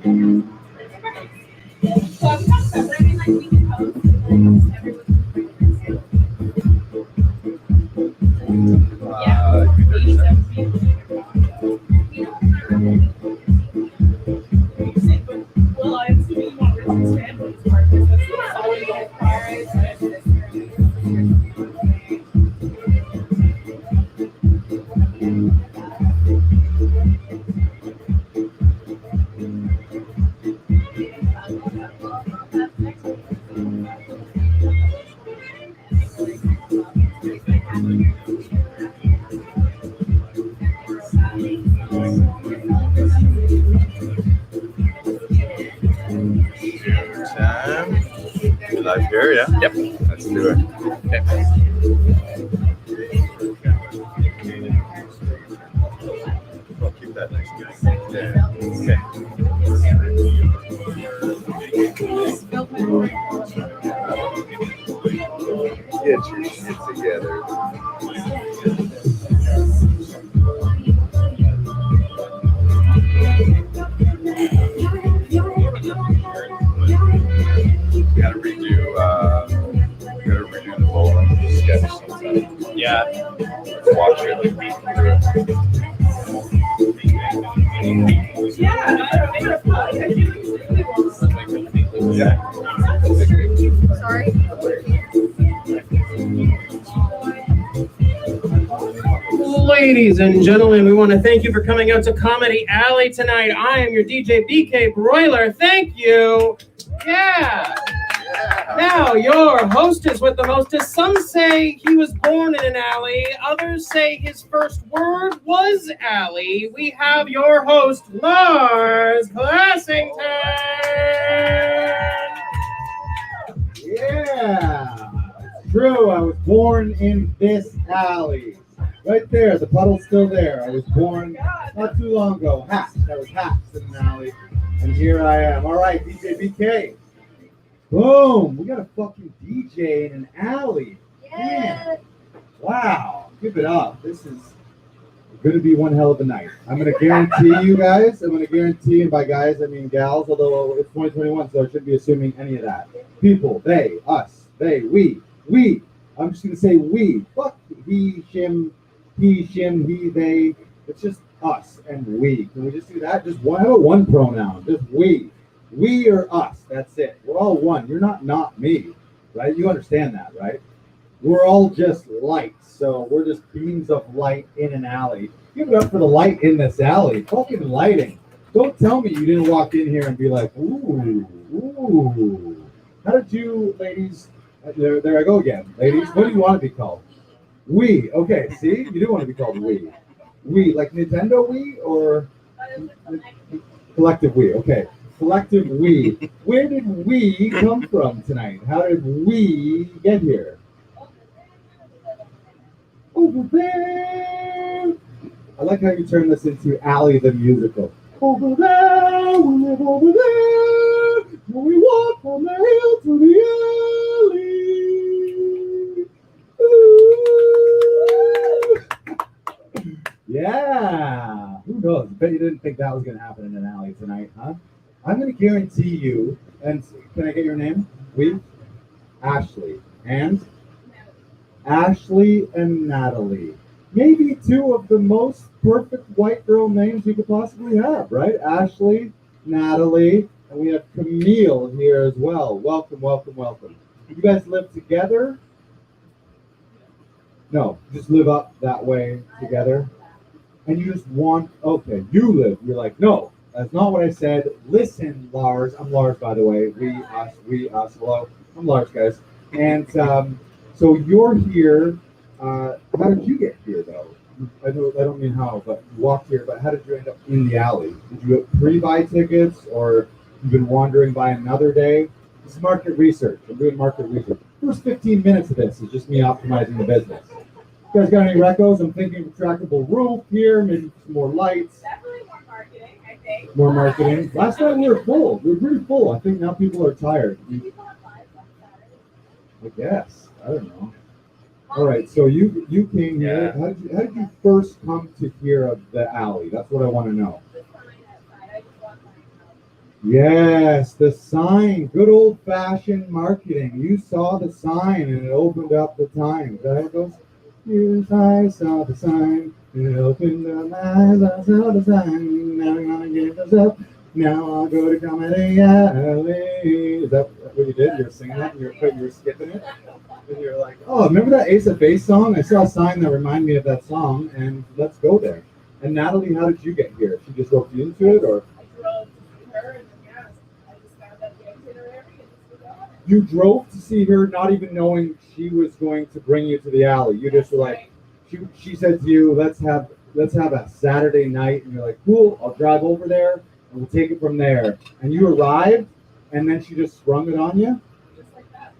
So I'm kind of separating like we can post and everyone yeah. Well, I'm assuming you want to understand what it's part because that's always the Live here, yeah? Yep. Let's do it. Okay. We'll keep that nice and yeah. Okay. Get your shit together. Gotta redo the whole sketch sometime. Yeah. Let's watch it and read through it. Yeah. Sorry. Ladies and gentlemen, we want to thank you for coming out to Comedy Alley tonight. I am your DJ BK Broiler. Thank you. Yeah. Now, your hostess with the mostest. Some say he was born in an alley. Others say his first word was alley. We have your host, Lars Classington. Yeah, it's true. I was born in this alley. Right there, the puddle's still there. I was born not too long ago. Hacks. I was hacks in an alley. And here I am. All right, DJ BK. Boom. We got a fucking DJ in an alley. Man. Wow. Give it up. This is going to be one hell of a night. I'm going to guarantee you guys. I'm going to guarantee, and by guys, I mean gals, although it's 2021, so I shouldn't be assuming any of that. People, they, us, they, we. I'm just going to say we. Fuck he, shim, he, they. It's just us and we. Can we just do that? Just one, how about one pronoun? Just we. We or us. That's it. We're all one. You're not me, right? You understand that, right? We're all just lights. So we're just beams of light in an alley. Give it up for the light in this alley. Fucking lighting. Don't tell me you didn't walk in here and be like, ooh. How did you, ladies? There I go again. Ladies, what do you want to be called? We. Okay, see? You do want to be called we. We, like Nintendo we or collective we. Okay. Collective we. Where did we come from tonight? How did we get here? Over there. I like how you turn this into Alley the musical. Over there, we live over there. We walk from the hill to the alley. Ooh. Yeah. Who knows? I bet you didn't think that was going to happen in an alley tonight, huh? I'm going to guarantee you, and can I get your name? We? Ashley. And? Ashley and Natalie. Maybe two of the most perfect white girl names you could possibly have, right? Ashley, Natalie, and we have Camille here as well. Welcome. You guys live together? No, just live up that way together. And you just want, okay, you live. You're like, no, that's not what I said. Listen, Lars. I'm Lars, by the way. We, us, hello. I'm Lars, guys. And so you're here. How did you get here, though? I don't mean how, but you walked here. But how did you end up in the alley? Did you pre-buy tickets, or you've been wandering by another day? This is market research. I'm doing market research. First 15 minutes of this is just me optimizing the business. You guys got any recos? I'm thinking retractable roof here, maybe some more lights. Definitely more marketing, I think. More marketing. Last night we were full. We were pretty full. I think now people are tired. I guess. I don't know. All right, so you came here. How did you first come to hear of the alley? That's what I want to know. Yes, the sign. Good old-fashioned marketing. You saw the sign and it opened up the time. Is that how it goes? Yes, I saw the sign and it opened up my eyes. I saw the sign. Now I'm gonna give this up. Now I'll go to Comedy Alley. Is that what you did? You were singing that? You were skipping it? And you're like, oh, remember that Ace of Base song? I saw a sign that reminded me of that song, and let's go there. And Natalie, how did you get here? She just roped you into it, or? I drove to see her, and yes, I just found out the itinerary and just was on it. You drove to see her, not even knowing she was going to bring you to the alley. You just were like, she said to you, let's have a Saturday night, and you're like, cool, I'll drive over there, and we'll take it from there. And you arrived, and then she just sprung it on you. Just like that.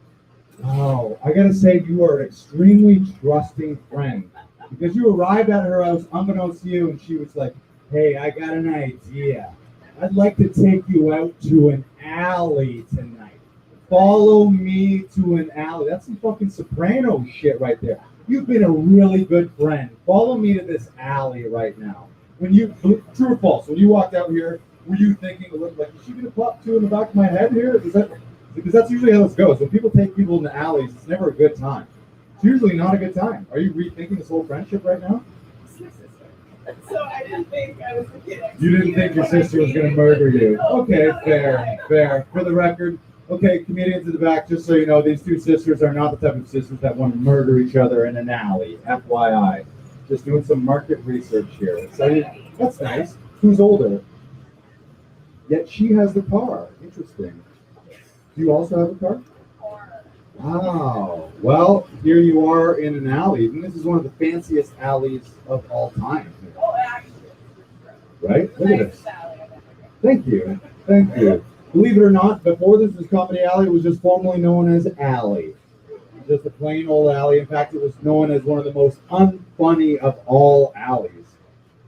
Oh, I gotta say, you are an extremely trusting friend, because you arrived at her house unbeknownst to you, and she was like, hey, I got an idea. I'd like to take you out to an alley tonight. Follow me to an alley. That's some fucking Soprano shit right there. You've been a really good friend. Follow me to this alley right now. When you, true or false, when you walked out here, were you thinking, like, is she gonna pop two in the back of my head here? Because that's usually how this goes. When people take people in the alleys, it's never a good time. It's usually not a good time. Are you rethinking this whole friendship right now? It's my sister. So I didn't think I was the kid. You didn't think your sister was going to murder you. Okay, fair. For the record, okay, comedians in the back, just so you know, these two sisters are not the type of sisters that want to murder each other in an alley. FYI. Just doing some market research here. So that's nice. Who's older? Yet she has the car. Interesting. Do you also have a car? Wow. Well, here you are in an alley. And this is one of the fanciest alleys of all time. Oh, actually. Right? Look at this. Thank you. Believe it or not, before this was Comedy Alley, it was just formerly known as Alley. Just a plain old alley. In fact, it was known as one of the most unfunny of all alleys.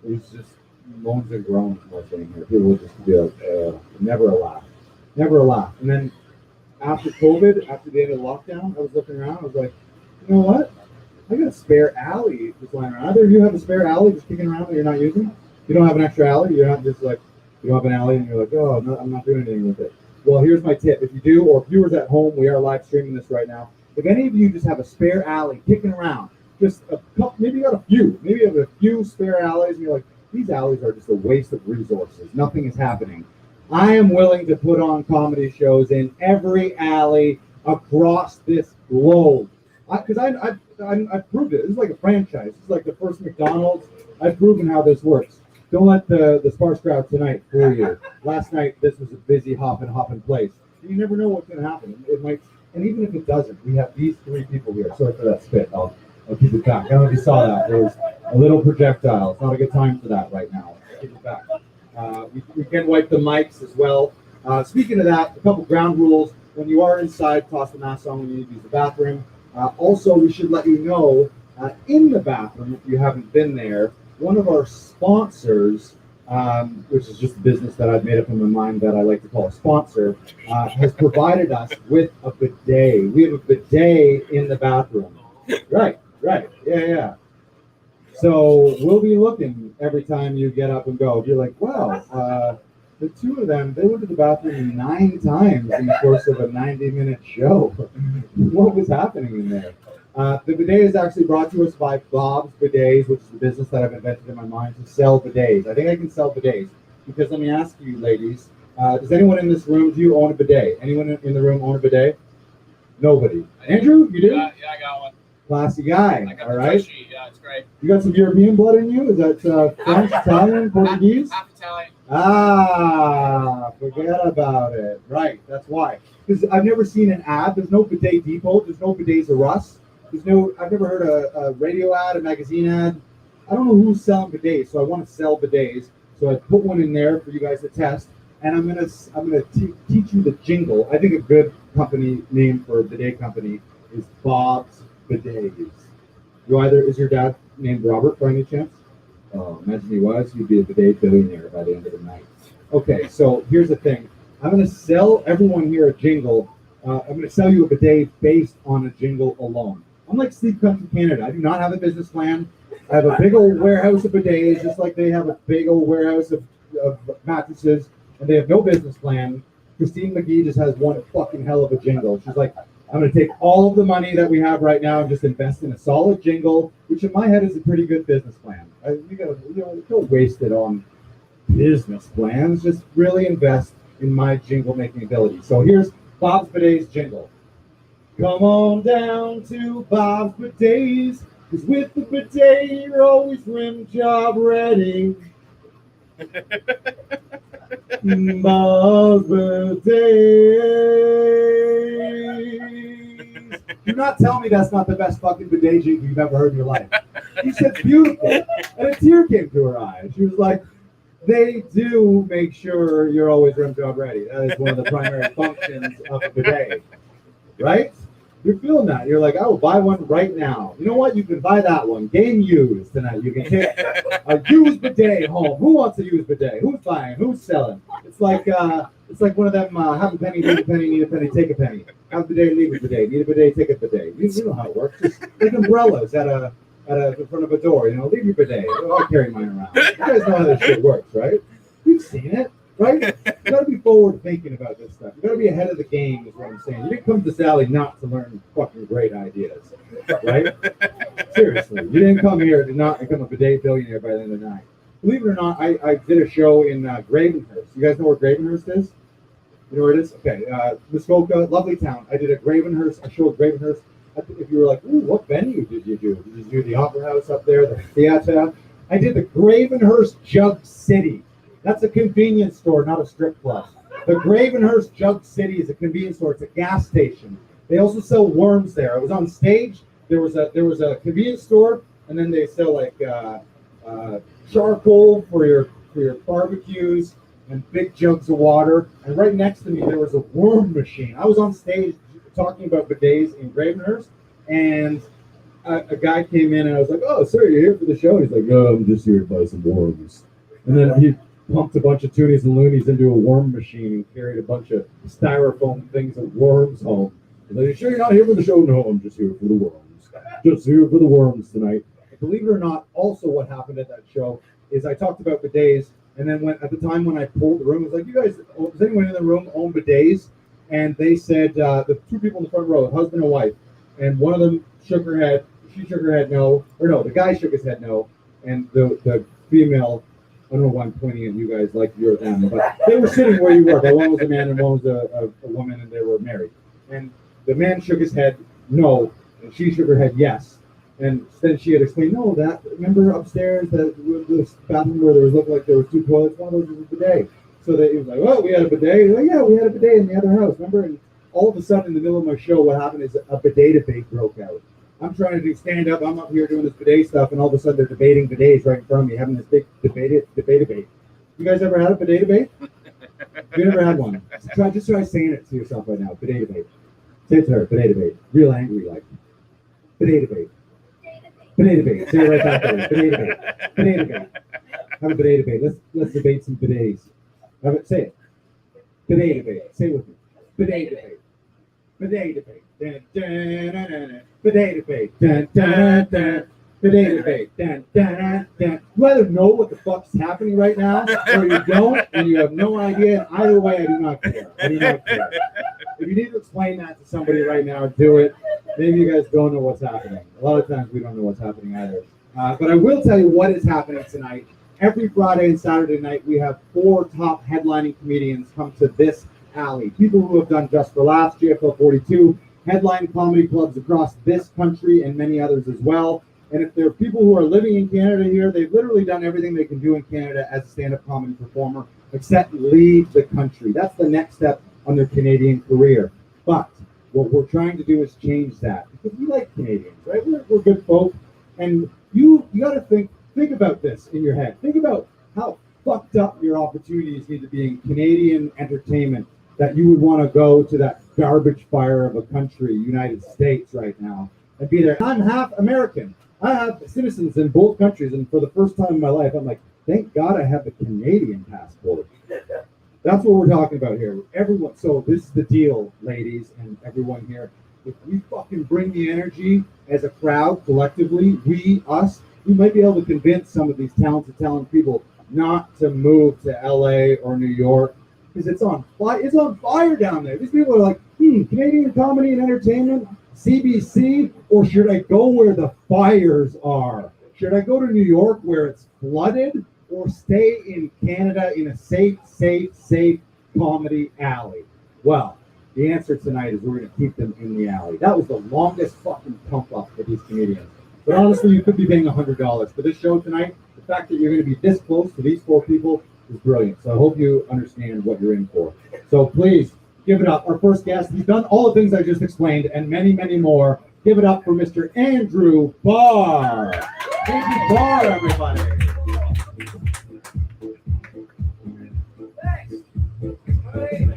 It was just moans and groans mostly in here. People would just be like, never a laugh. Never a laugh. And then after COVID, after the end of lockdown, I was looking around. I was like, you know what? I got a spare alley just lying around. Either of you have a spare alley just kicking around that you're not using? You don't have an extra alley? You're not just like, you don't have an alley and you're like, oh, no, I'm not doing anything with it. Well, here's my tip. If you do, or viewers at home, we are live streaming this right now. If any of you just have a spare alley kicking around, just a couple, maybe you got a few, maybe you have a few spare alleys and you're like, these alleys are just a waste of resources. Nothing is happening. I am willing to put on comedy shows in every alley across this globe. Because I've proved it. This is like a franchise. This is like the first McDonald's. I've proven how this works. Don't let the sparse crowd tonight fool you. Last night, this was a busy hopping place. You never know what's going to happen. It might, and even if it doesn't, we have these three people here. Sorry for that spit. I'll keep it back. I don't know if you saw that. There was a little projectile. It's not a good time for that right now. Keep it back. We can wipe the mics as well. Speaking of that, a couple ground rules. When you are inside, toss the mask on when you need to use the bathroom. Also, we should let you know, in the bathroom, if you haven't been there, one of our sponsors, which is just a business that I've made up in my mind that I like to call a sponsor, has provided us with a bidet. We have a bidet in the bathroom. Right. Yeah. So we'll be looking every time you get up and go. If you're like, wow, the two of them, they went to the bathroom 9 times in the course of a 90-minute show. What was happening in there? The bidet is actually brought to us by Bob's Bidets, which is the business that I've invented in my mind to sell bidets. I think I can sell bidets. Because let me ask you, ladies, does anyone in this room, do you own a bidet? Anyone in the room own a bidet? Nobody. Andrew, you do? Yeah, I got one. Classy guy, I got all the right? sheet. Yeah, it's great. You got some European blood in you? Is that French, Italian, Portuguese? Half Italian. Forget about it. Right, that's why. Because I've never seen an ad. There's no bidet depot. There's no bidets of us. I've never heard a radio ad, a magazine ad. I don't know who's selling bidets, so I want to sell bidets. So I put one in there for you guys to test, and I'm gonna teach you the jingle. I think a good company name for a bidet company is Bob's Bidets. Is your dad named Robert by any chance? Oh, imagine he was. You'd be a bidet billionaire by the end of the night. Okay, so here's the thing. I'm going to sell everyone here a jingle. I'm going to sell you a bidet based on a jingle alone. I'm like Sleep Country Canada. I do not have a business plan. I have a big old warehouse of bidets, just like they have a big old warehouse of mattresses. and they have no business plan. Christine McGee just has one fucking hell of a jingle. She's like, I'm going to take all of the money that we have right now and just invest in a solid jingle, which in my head is a pretty good business plan. Don't waste it on business plans. Just really invest in my jingle making ability. So here's Bob's Bidet's jingle. Come on down to Bob's Bidet's, 'cause with the bidet you're always rim job ready. Bob's Bidet's. Do not tell me that's not the best fucking bidet jingle you've ever heard in your life. She said beautiful, and a tear came to her eye. She was like, they do make sure you're always rim job ready. That is one of the primary functions of a bidet, right? You're feeling that. You're like, I will buy one right now. You know what? You can buy that one. Game used tonight. You can take a used bidet home. Who wants a used bidet? Who's buying? Who's selling? It's like one of them. Have a penny, need a penny, need a penny, take a penny. Have a bidet, leave a bidet. Need a bidet, take a bidet. You know how it works. Just like umbrellas in front of a door. You know, leave your bidet. I'll carry mine around. You guys know how this shit works, right? You've seen it. Right? You gotta be forward thinking about this stuff. You gotta be ahead of the game, is what I'm saying. You didn't come to Sally not to learn fucking great ideas, right? Seriously, you didn't come here to not become a bidet billionaire by the end of the night. Believe it or not, I did a show in Gravenhurst. You guys know where Gravenhurst is? You know where it is? Okay, Muskoka, lovely town. I did a show at Gravenhurst. If you were like, ooh, what venue did you do? Did you do the Opera House up there, the theater? I did the Gravenhurst Jug City. That's a convenience store, not a strip club. The Gravenhurst Jug City is a convenience store. It's a gas station. They also sell worms there. I was on stage. There was a convenience store, and then they sell like charcoal for your barbecues and big jugs of water. And right next to me there was a worm machine. I was on stage talking about bidets in Gravenhurst, and a guy came in, and I was like, "Oh, sir, you're here for the show?" And he's like, "No, I'm just here to buy some worms." And then he pumped a bunch of toonies and loonies into a worm machine and carried a bunch of styrofoam things of worms home. And like, "You sure you're not here for the show?" "No, I'm just here for the worms. Just here for the worms tonight." Believe it or not, also what happened at that show is I talked about bidets, and then at the time when I pulled the room, I was like, "You guys, does anyone in the room own bidets?" And they said, the two people in the front row, husband and wife, and one of them shook her head. She shook her head no, or no, the guy shook his head no, and the female, I don't know why I'm pointing at you guys like you're them, but they were sitting where you were. But one was a man and one was a woman, and they were married. And the man shook his head no, and she shook her head yes. And then she had explained, no, remember upstairs, the bathroom where there looked like there was two toilets, one of those was a bidet. So he was like, "Oh, we had a bidet." Like, "Yeah, we had a bidet in the other house, remember?" And all of a sudden, in the middle of my show, what happened is a bidet debate broke out. I'm trying to do stand up. I'm up here doing this bidet stuff, and all of a sudden they're debating bidets right in front of me, having this big debate. You guys ever had a bidet debate? You never had one? Just try saying it to yourself right now. Bidet debate. Say it to her. Bidet debate. Real angry, like. Bidet debate. Bidet debate. Say it right back there. Bidet debate. Bidet debate. Have a bidet debate. Let's debate some bidets. Have it. Say it. Bidet debate. Say it with me. Bidet debate. Bidet debate. Dun, dun, dun, dun, dun. Bidet debate. Dun, dun, dun. Bidet debate. Dun, dun, dun. You either know what the fuck's happening right now, or you don't, and you have no idea. And either way, I do not care. I do not care. If you need to explain that to somebody right now, do it. Maybe you guys don't know what's happening. A lot of times we don't know what's happening either. But I will tell you what is happening tonight. Every Friday and Saturday night, we have 4 top headlining comedians come to this alley. People who have done Just for Laughs, GFL 42, headline comedy clubs across this country and many others as well. And if there are people who are living in Canada here, they've literally done everything they can do in Canada as a stand-up comedy performer, except leave the country. That's the next step on their Canadian career. But what we're trying to do is change that, because we like Canadians, right? We're good folk, and you got to think about this in your head. Think about how fucked up your opportunities need to be in Canadian entertainment that you would want to go to that garbage fire of a country, United States, right now, and be there. I'm half American. I have citizens in both countries, and for the first time in my life, I'm like, thank God I have the Canadian passport. That's what we're talking about here. Everyone. So this is the deal, ladies and everyone here. If we fucking bring the energy as a crowd, collectively, we might be able to convince some of these talented people not to move to LA or New York because it's on fire. It's on fire down there. These people are like, Canadian comedy and entertainment, CBC, or should I go where the fires are? Should I go to New York where it's flooded, or stay in Canada in a safe comedy alley? Well, the answer tonight is we're going to keep them in the alley. That was the longest fucking pump up for these comedians. But honestly, you could be paying $100 for this show tonight. The fact that you're going to be this close to these four people is brilliant. So I hope you understand what you're in for. So please give it up. Our first guest, he's done all the things I just explained and many, many more. Give it up for Mr. Andrew Barr. Andrew Barr, everybody.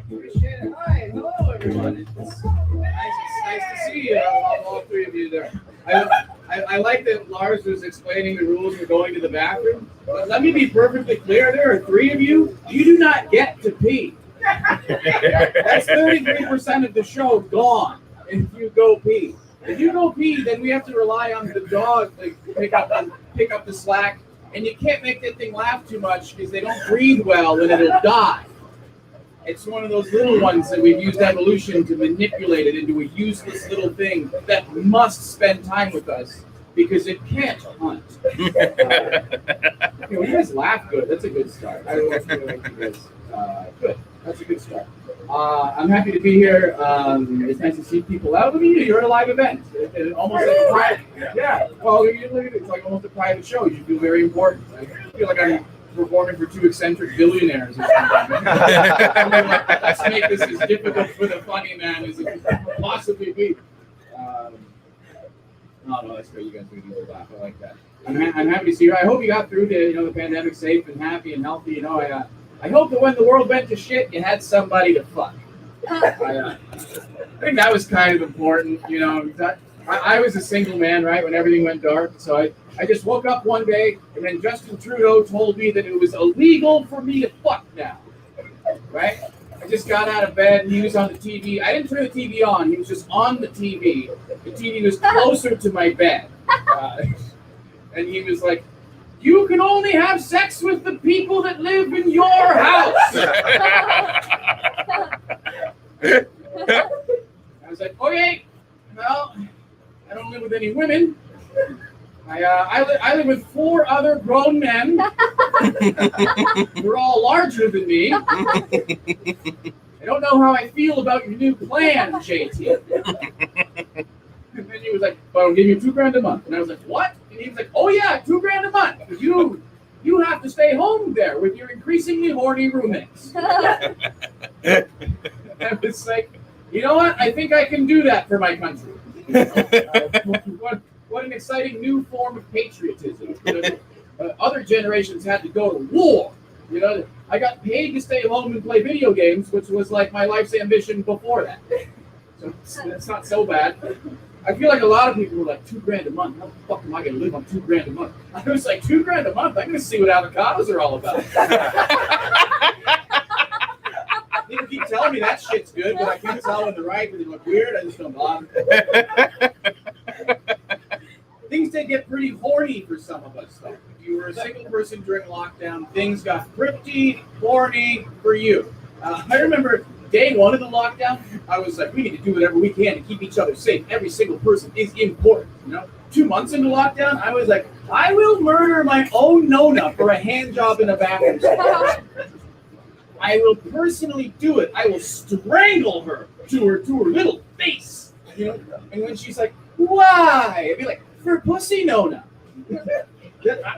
Appreciate it. Hi, hello everyone. It's nice to see you, all three of you there. I like that Lars was explaining the rules for going to the bathroom. But let me be perfectly clear, there are three of you. You do not get to pee. That's 33% of the show gone if you go pee. If you go pee, then we have to rely on the dog to pick up the slack. And you can't make that thing laugh too much because they don't breathe well and it'll die. It's one of those little ones that we've used evolution to manipulate it into a useless little thing that must spend time with us because it can't hunt. When you guys laugh good, that's a good start. I don't know if you guys good. That's a good start. I'm happy to be here. It's nice to see people out. Look at you. You're at a live event. It's almost like a private. Yeah. Well, it's like almost a private show. You feel very important. I feel like I'm performing for two eccentric billionaires or something. Let's make this as difficult for the funny man as it could possibly be. No, that's great. You guys are going to laugh. I like that. I'm happy to see you. I hope you got through the pandemic safe and happy and healthy. I hope that when the world went to shit, you had somebody to fuck. I think that was kind of important. I was a single man, right, when everything went dark. So I just woke up one day, and then Justin Trudeau told me that it was illegal for me to fuck now, right? I just got out of bed, and he was on the TV. I didn't turn the TV on. He was just on the TV. The TV was closer to my bed. And he was like, "You can only have sex with the people that live in your house." I was like, "Okay, well, I don't live with any women. I live with four other grown men. They're all larger than me. I don't know how I feel about your new plan, JT." And then he was like, "But I'll give you $2,000 a month." And I was like, "What?" And he was like, "Oh yeah, $2,000 a month. Because you have to stay home there with your increasingly horny roommates." I was like, "You know what? I think I can do that for my country." What an exciting new form of patriotism. Other generations had to go to war. I got paid to stay home and play video games, which was like my life's ambition before that. So it's not so bad. I feel like a lot of people were like, $2,000 a month. How the fuck am I going to live on $2,000 a month? I was like, $2,000 a month? I'm going to see what avocados are all about. People keep telling me that shit's good, but I can't tell when they're right because they look weird. I just don't bother. Things did get pretty horny for some of us, though. If you were a single person during lockdown, things got pretty horny for you. I remember day one of the lockdown, I was like, we need to do whatever we can to keep each other safe. Every single person is important, 2 months into lockdown, I was like, I will murder my own Nona for a hand job in a bathroom. I will personally do it. I will strangle her to her little face. And when she's like, why? I'd be like, for pussy, Nona.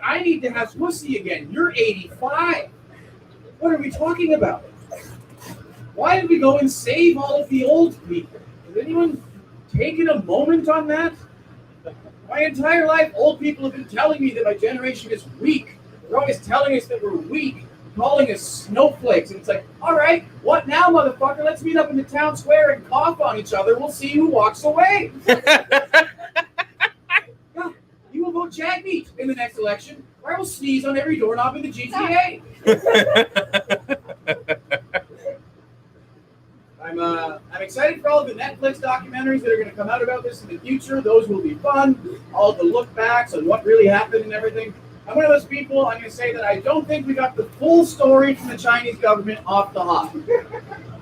I need to have pussy again. You're 85. What are we talking about? Why did we go and save all of the old people? Has anyone taken a moment on that? My entire life, old people have been telling me that my generation is weak. They're always telling us that we're weak, calling us snowflakes. And it's like, all right, what now, motherfucker? Let's meet up in the town square and cough on each other. We'll see who walks away. You will vote Jagmeet in the next election, or I will sneeze on every doorknob in the GTA. I'm excited for all of the Netflix documentaries that are going to come out about this in the future. Those will be fun. All the look backs on what really happened and everything. I'm one of those people, I'm going to say that I don't think we got the full story from the Chinese government off the hop.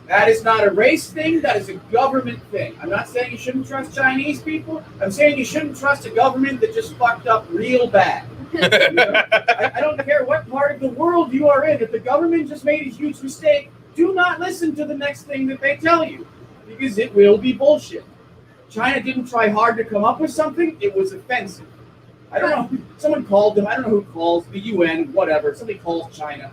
That is not a race thing, that is a government thing. I'm not saying you shouldn't trust Chinese people. I'm saying you shouldn't trust a government that just fucked up real bad. You know? I don't care what part of the world you are in. If the government just made a huge mistake, do not listen to the next thing that they tell you, because it will be bullshit. China didn't try hard to come up with something, it was offensive. I don't know, someone called them, I don't know who calls, the UN, whatever, somebody calls China.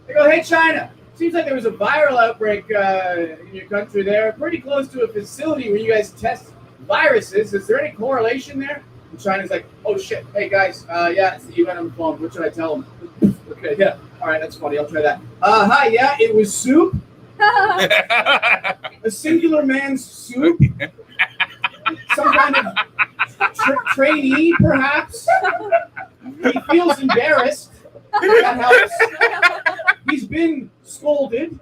They go, hey China, seems like there was a viral outbreak in your country there, pretty close to a facility where you guys test viruses. Is there any correlation there? And China's like, oh shit, hey guys, yeah, it's the UN on the phone, what should I tell them? Okay, yeah, all right, that's funny, I'll try that. Hi, yeah, it was soup. A singular man's soup. Some kind of trainee, perhaps. He feels embarrassed. That helps. He's been scolded.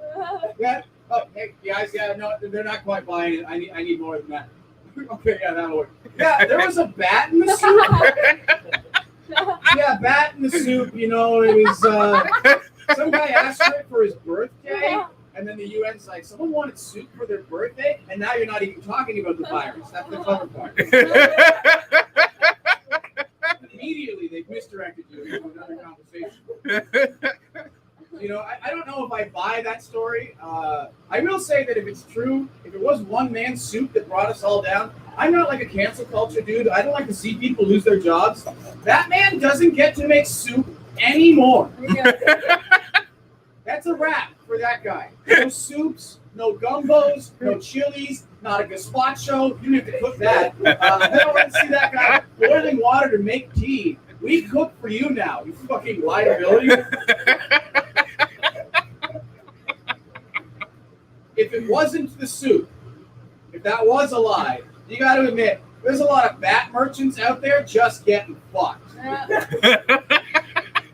Yeah. Oh, hey guys. Yeah. No, they're not quite buying it. I need more than that. Okay. Yeah, that'll work. Yeah, there was a bat in the soup. Yeah, bat in the soup. You know, it was some guy asked for it for his birthday. And then the UN's like, someone wanted soup for their birthday, and now you're not even talking about the virus. That's the clever part. Immediately, they've misdirected you into another conversation. You know, I don't know if I buy that story. I will say that if it's true, if it was one man's soup that brought us all down, I'm not like a cancel culture dude. I don't like to see people lose their jobs. That man doesn't get to make soup anymore. That's a wrap for that guy. No soups, no gumbos, no chilies, not a gazpacho. You don't have to cook that. I don't want to see that guy boiling water to make tea. We cook for you now, you fucking liability. If it wasn't the soup, if that was a lie, you got to admit, there's a lot of bat merchants out there just getting fucked.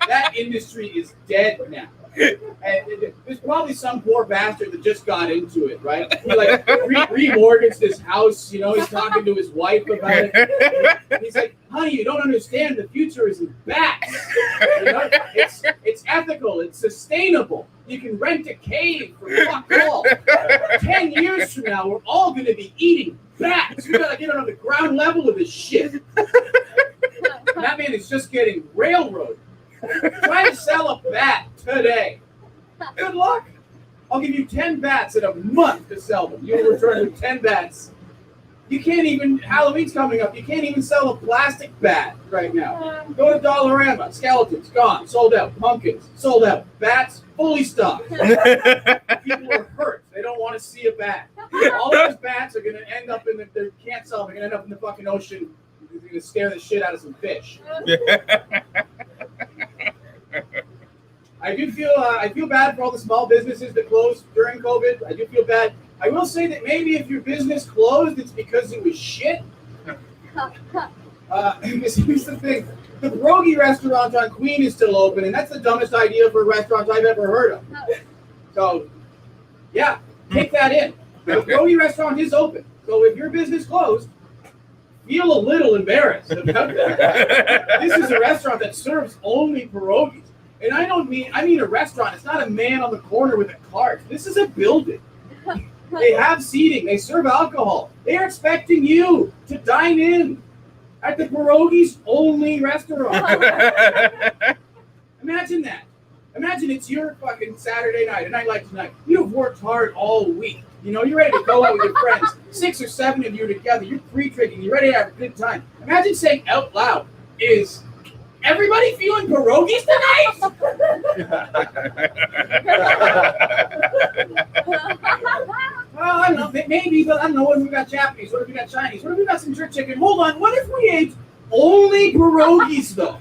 That industry is dead now. And there's probably some poor bastard that just got into it, right? He like remortgaged his house, you know, he's talking to his wife about it. And he's like, honey, you don't understand, the future is in bats. You know? It's ethical, it's sustainable. You can rent a cave for fuck all. 10 years from now, we're all gonna be eating bats. We gotta get on the ground level of this shit. That man is just getting railroaded. Try to sell a bat today. Good luck. I'll give you 10 bats in a month to sell them. You'll return with 10 bats. You can't even, Halloween's coming up, you can't even sell a plastic bat right now. Go to Dollarama, skeletons, gone, sold out. Pumpkins, sold out. Bats, fully stocked. People are hurt. They don't want to see a bat. All those bats are going to end up in the, they can't sell them, they're going to end up in the fucking ocean. They're going to scare the shit out of some fish. I feel bad for all the small businesses that closed during COVID. I do feel bad. I will say that maybe if your business closed, it's because it was shit. Here's the thing. The pierogi restaurant on Queen is still open, and that's the dumbest idea for a restaurant I've ever heard of. So, yeah, take that in. The pierogi restaurant is open. So if your business closed, feel a little embarrassed about that. This is a restaurant that serves only pierogies. And I mean a restaurant. It's not a man on the corner with a cart. This is a building. They have seating. They serve alcohol. They are expecting you to dine in at the pierogies only restaurant. Imagine that. Imagine it's your fucking Saturday night, a night like tonight. You've worked hard all week. You know, you're ready to go out with your friends. 6 or 7 of you together. You're pre-drinking. You're ready to have a good time. Imagine saying out loud, is everybody feeling pierogies tonight? Well, I don't know, maybe, but I don't know. What if we got Japanese? What if we got Chinese? What if we got some jerk chicken? Hold on, what if we ate only pierogies, though?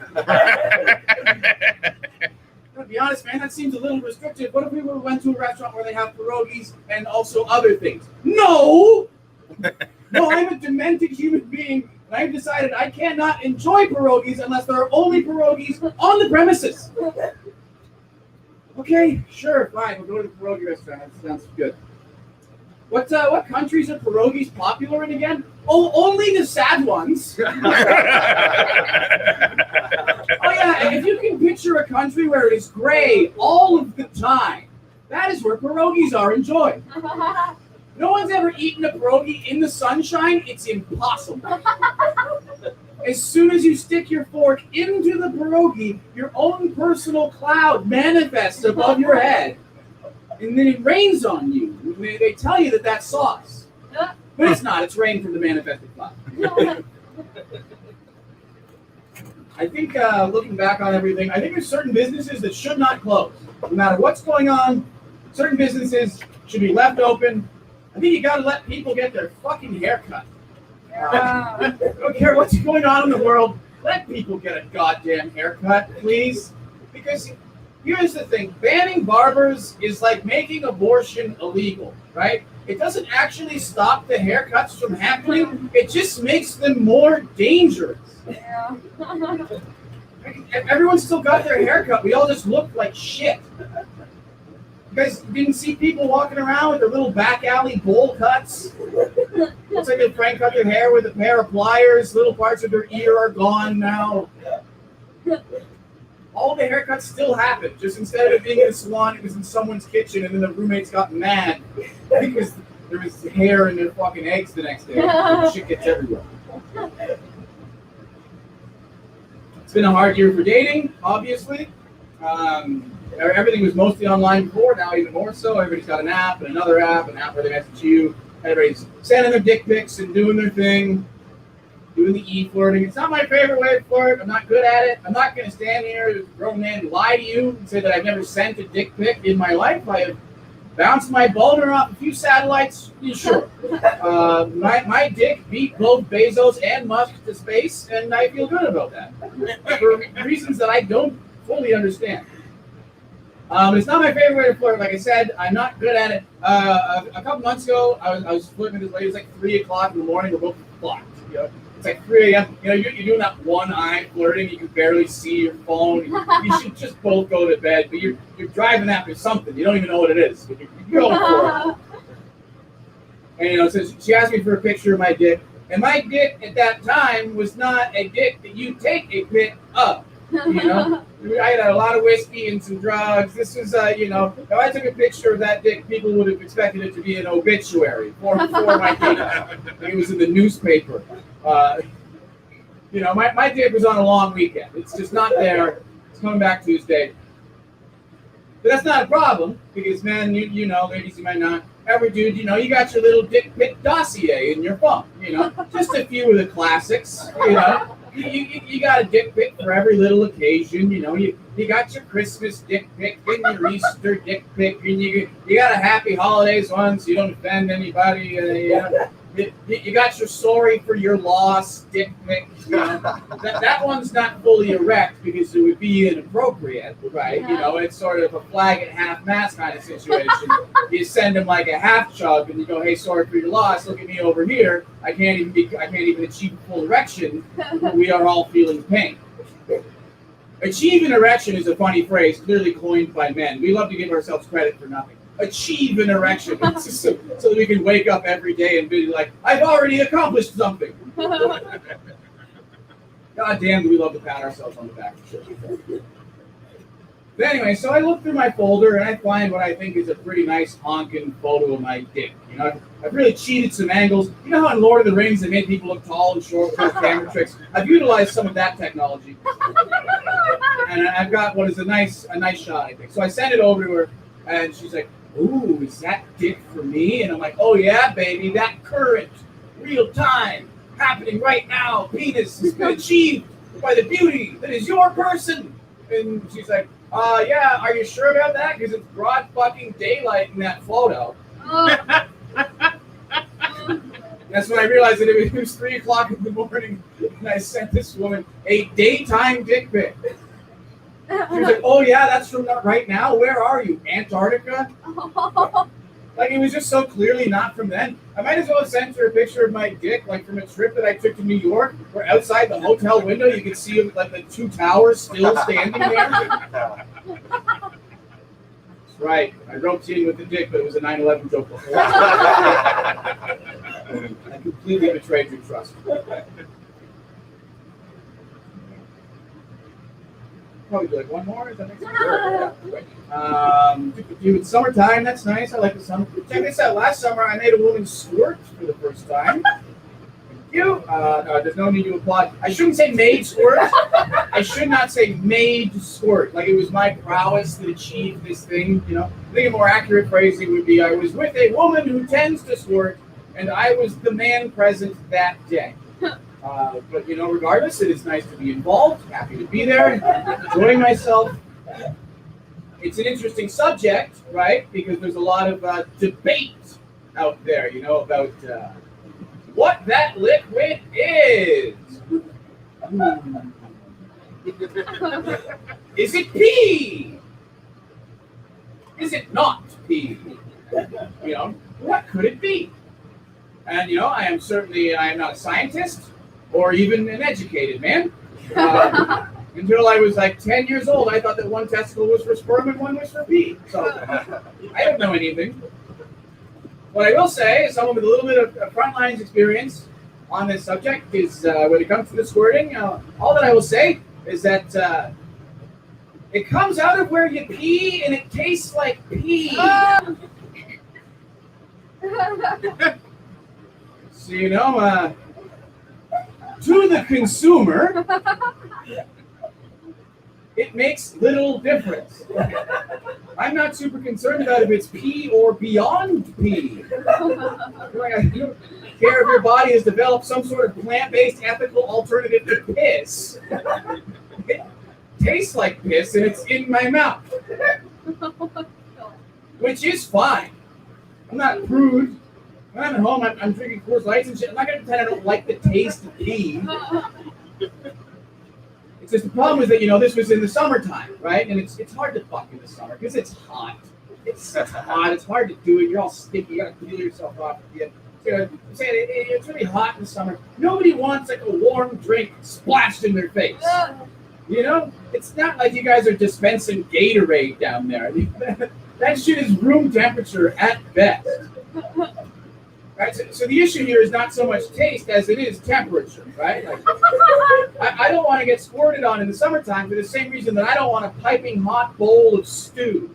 To be honest, man, that seems a little restrictive. What if we went to a restaurant where they have pierogies and also other things? No! No, I'm a demented human being. I've decided I cannot enjoy pierogies unless there are only pierogies on the premises. Okay, sure, fine. We'll go to the pierogi restaurant. That sounds good. What countries are pierogies popular in again? Oh, only the sad ones. Oh yeah, if you can picture a country where it is gray all of the time, that is where pierogies are enjoyed. No one's ever eaten a pierogi in the sunshine. It's impossible. As soon as you stick your fork into the pierogi, your own personal cloud manifests above your head. And then it rains on you. They tell you that that's sauce. But it's not. It's rain from the manifested cloud. I think looking back on everything, I think there's certain businesses that should not close. No matter what's going on, certain businesses should be left open. I think you got to let people get their fucking hair cut. I don't care what's going on in the world. Let people get a goddamn haircut, please. Because here's the thing. Banning barbers is like making abortion illegal, right? It doesn't actually stop the haircuts from happening. It just makes them more dangerous. Yeah. Everyone's still got their haircut. We all just look like shit. You guys didn't see people walking around with their little back alley bowl cuts? Looks like they prank cut their hair with a pair of pliers. Little parts of their ear are gone now. All the haircuts still happen. Just instead of being in a salon, it was in someone's kitchen, and then the roommates got mad because there was hair in their fucking eggs the next day. Shit gets everywhere. It's been a hard year for dating, obviously. Everything was mostly online before, now even more so. Everybody's got an app and another app, an app where they message you. Everybody's sending their dick pics and doing their thing, doing the e-flirting. It's not my favorite way to flirt. I'm not good at it. I'm not going to stand here as a grown man and lie to you and say that I've never sent a dick pic in my life. I have bounced my boner off a few satellites, sure. My dick beat both Bezos and Musk to space, and I feel good about that. For reasons that I don't fully understand. It's not my favorite way to flirt. Like I said, I'm not good at it. A couple months ago, I was flirting with this lady. It was like 3 o'clock in the morning. We're both blocked. You know? It's like 3 a.m. You know, you're doing that one-eye flirting. You can barely see your phone. You should just both go to bed. But you're driving after something. You don't even know what it is. But you're going for it. And, you know, so she asked me for a picture of my dick. And my dick at that time was not a dick that you take a pic of. You know, I had a lot of whiskey and some drugs. This was, you know, if I took a picture of that dick, people would have expected it to be an obituary for my dick. It was in the newspaper. You know, my dick was on a long weekend. It's just not there. It's coming back Tuesday. But that's not a problem because, man, you know, ladies, you might not. Every dude, you know, you got your little dick pic dossier in your phone. You know, just a few of the classics. You know. You got a dick pic for every little occasion, you know. You got your Christmas dick pic and your Easter dick pic, and you got a happy holidays one so you don't offend anybody. You got your sorry for your loss dick pic. You know. That one's not fully erect because it would be inappropriate, right? You know, it's sort of a flag at half mast kind of situation. You send them like a half chug, and you go, "Hey, sorry for your loss. Look at me over here. I can't even achieve full erection. We are all feeling pain." Achieve an erection is a funny phrase, clearly coined by men. We love to give ourselves credit for nothing. Achieve an erection so that we can wake up every day and be like, I've already accomplished something. God damn, do we love to pat ourselves on the back. But anyway, so I look through my folder and I find what I think is a pretty nice honking photo of my dick. You know, I've really cheated some angles. You know how in Lord of the Rings they made people look tall and short with those camera tricks? I've utilized some of that technology. And I've got what is a nice shot, I think. So I send it over to her and she's like, "Ooh, is that dick for me?" And I'm like, "Oh yeah, baby, that current, real time, happening right now, penis has been achieved by the beauty that is your person." And she's like, "Yeah, are you sure about that? Because it's broad fucking daylight in that photo." That's when I realized that it was 3 o'clock in the morning and I sent this woman a daytime dick pic. She was like, "Oh yeah, that's from right now. Where are you? Antarctica?" Like, it was just so clearly not from then. I might as well have sent her a picture of my dick, like from a trip that I took to New York, where outside the hotel window you could see like the 2 towers still standing there. right. I roped you in with the dick, but it was a 9/11 joke. I completely betrayed your trust. Probably do like one more. Is that next? It's summertime. That's nice. I like the summer. Check this out. Last summer, I made a woman squirt for the first time. Thank you. No, there's no need to applaud. I shouldn't say made squirt. I should not say made squirt. Like it was my prowess that achieved this thing. You know, I think a more accurate phrasing would be: I was with a woman who tends to squirt, and I was the man present that day. But you know, regardless, it is nice to be involved. Happy to be there, enjoying myself. It's an interesting subject, right? Because there's a lot of debate out there, you know, about what that liquid is. Is it pee? Is it not pee? You know, what could it be? And you know, I am not a scientist or even an educated man. Until I was like 10 years old, I thought that one testicle was for sperm and one was for pee. So I don't know anything. What I will say is someone with a little bit of front lines experience on this subject is when it comes to the squirting, all that I will say is that it comes out of where you pee and it tastes like pee. So, you know, to the consumer, it makes little difference. I'm not super concerned about if it's pee or beyond pee. I don't care if your body has developed some sort of plant-based ethical alternative to piss. It tastes like piss and it's in my mouth. Which is fine. I'm not prude. When I'm at home, I'm drinking Coors Lights and shit. I'm not going to pretend I don't like the taste of pee. It's just the problem is that, you know, this was in the summertime, right? And it's hard to fuck in the summer because it's hot. It's hot. It's hard to do it. You're all sticky. You got to peel yourself off at the end. You know, it's really hot in the summer. Nobody wants like a warm drink splashed in their face. You know, it's not like you guys are dispensing Gatorade down there. I mean, that shit is room temperature at best. Right? So the issue here is not so much taste as it is temperature, right? Like, I don't want to get squirted on in the summertime for the same reason that I don't want a piping hot bowl of stew.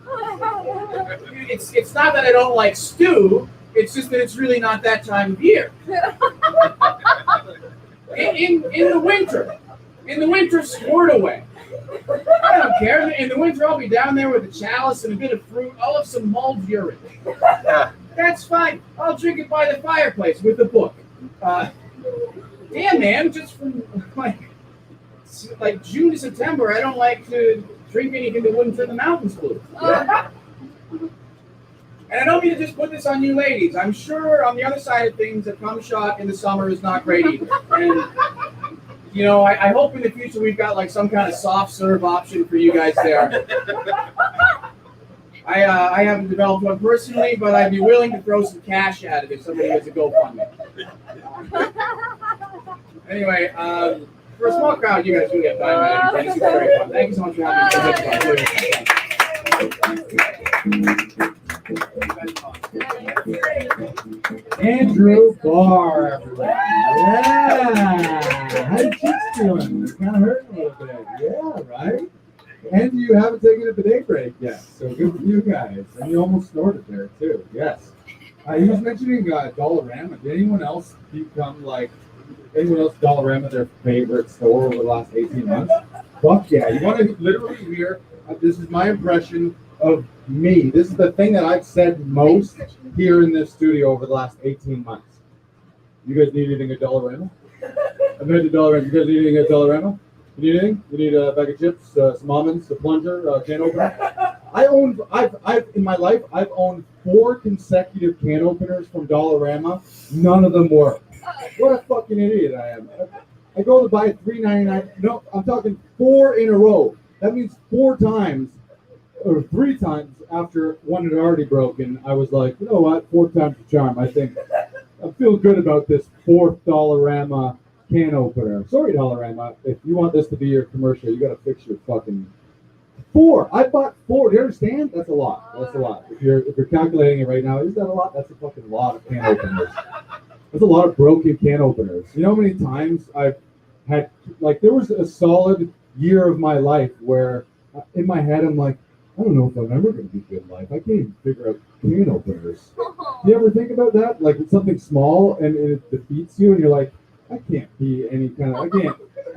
It's not that I don't like stew, it's just that it's really not that time of year. In the winter, squirt away. I don't care. In the winter, I'll be down there with a chalice and a bit of fruit. I'll have some mulled urine. That's fine. I'll drink it by the fireplace with a book. Damn, man, just from like June to September, I don't like to drink anything that wouldn't turn the mountains blue. And I don't mean to just put this on you ladies. I'm sure on the other side of things, a cum shot in the summer is not great either. And you know, I hope in the future we've got like some kind of soft serve option for you guys there. I haven't developed one personally, but I'd be willing to throw some cash at it if somebody has a GoFundMe. Anyway, for a small crowd, you guys really have time. Thank you very much. Thank you so much for having me. Andrew Barr, everyone. Yeah. How your cheeks doing? It's kind of hurting a little bit. Yeah, right? And you haven't taken a bidet break yet, so good for you guys. And you almost snorted there, too. Yes. He was mentioning Dollarama. Did anyone else Dollarama their favorite store over the last 18 months? Fuck yeah. You want to literally hear, this is my impression of me. This is the thing that I've said most here in this studio over the last 18 months. You guys need anything at Dollarama? I've been to Dollarama. You guys need anything at Dollarama? You need anything? You need a bag of chips, some almonds, a plunger, can opener? I've in my life, I've owned 4 consecutive can openers from Dollarama. None of them work. What a fucking idiot I am. I go to buy $3.99. No, I'm talking 4 in a row. That means 4 times, or 3 times after one had already broken. I was like, you know what? 4 times the charm. I think I feel good about this 4th Dollarama can opener. Sorry, Dollarama. If you want this to be your commercial, you got to fix your fucking 4. I bought 4. Do you understand? That's a lot. That's a lot. If you're calculating it right now, is that a lot? That's a fucking lot of can openers. That's a lot of broken can openers. You know how many times I've had, like, there was a solid year of my life where in my head I'm like, I don't know if I'm ever going to be good in life. I can't even figure out can openers. Do you ever think about that? Like, it's something small and it defeats you, and you're like, I can't be any kind of,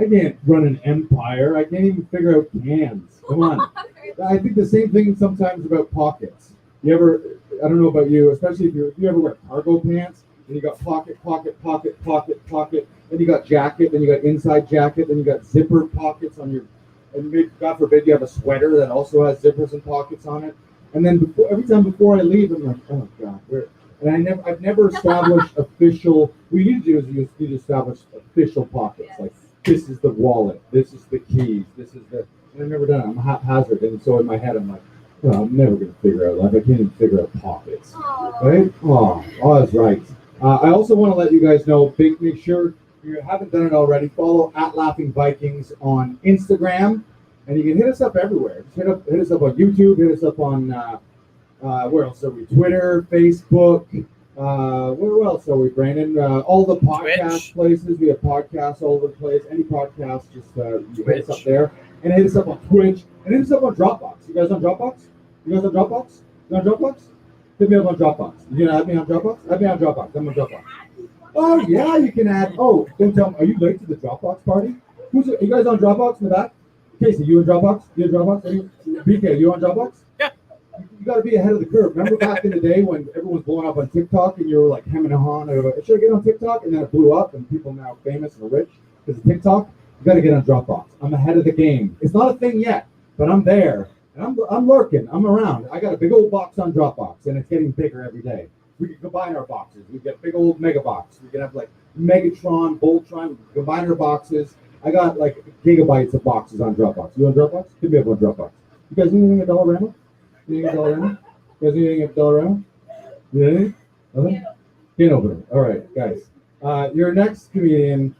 I can't run an empire. I can't even figure out cans. Come on. I think the same thing sometimes about pockets. You ever, I don't know about you, especially if you ever wear cargo pants, and you got pocket, then you got jacket, then you got inside jacket, then you got zipper pockets on your, and maybe, God forbid, you have a sweater that also has zippers and pockets on it. And then every time before I leave, I'm like, oh God, where? And I've never established official. What you need to do is you need to establish official pockets. Like, this is the wallet, this is the keys, this is the. And I've never done it. I'm haphazard, and so in my head, I'm like, well, I'm never gonna figure out life. I can't even figure out pockets. Right? Oh, that's right. I also want to let you guys know, make sure if you haven't done it already, follow @LaughingVikings on Instagram, and you can hit us up everywhere. Just hit us up on YouTube, hit us up on where else are we? Twitter, Facebook. Where else are we, Brandon? All the podcast Twitch. places. We have podcasts all over the place. Any podcast, just you hit us up there, and hit us up on Twitch, and hit us up on Dropbox. You guys on Dropbox? You guys on Dropbox? You on Dropbox? Hit me up on Dropbox. You gonna add me on Dropbox? Add me on Dropbox. I'm on Dropbox. Oh yeah, you can add. Oh, don't tell me. Are you late to the Dropbox party? Are you guys on Dropbox in the back? Casey, you on Dropbox? You on Dropbox? BK, you on Dropbox? Yeah. You got to be ahead of the curve. Remember back in the day when everyone was blowing up on TikTok and you were like hemming and hawing about, should I get on TikTok? And then it blew up and people now famous and rich because of TikTok. You got to get on Dropbox. I'm ahead of the game. It's not a thing yet, but I'm there. And I'm lurking. I'm around. I got a big old box on Dropbox, and it's getting bigger every day. We can combine our boxes. We get a big old mega box. We can have like Megatron, Voltron. We can combine our boxes. I got like gigabytes of boxes on Dropbox. You on Dropbox? Hit me up on Dropbox. You guys need anything at Dollarama? You guys need anything at Dollarama? You need anything? Nothing? Can't open it. All right, guys. Your next comedian.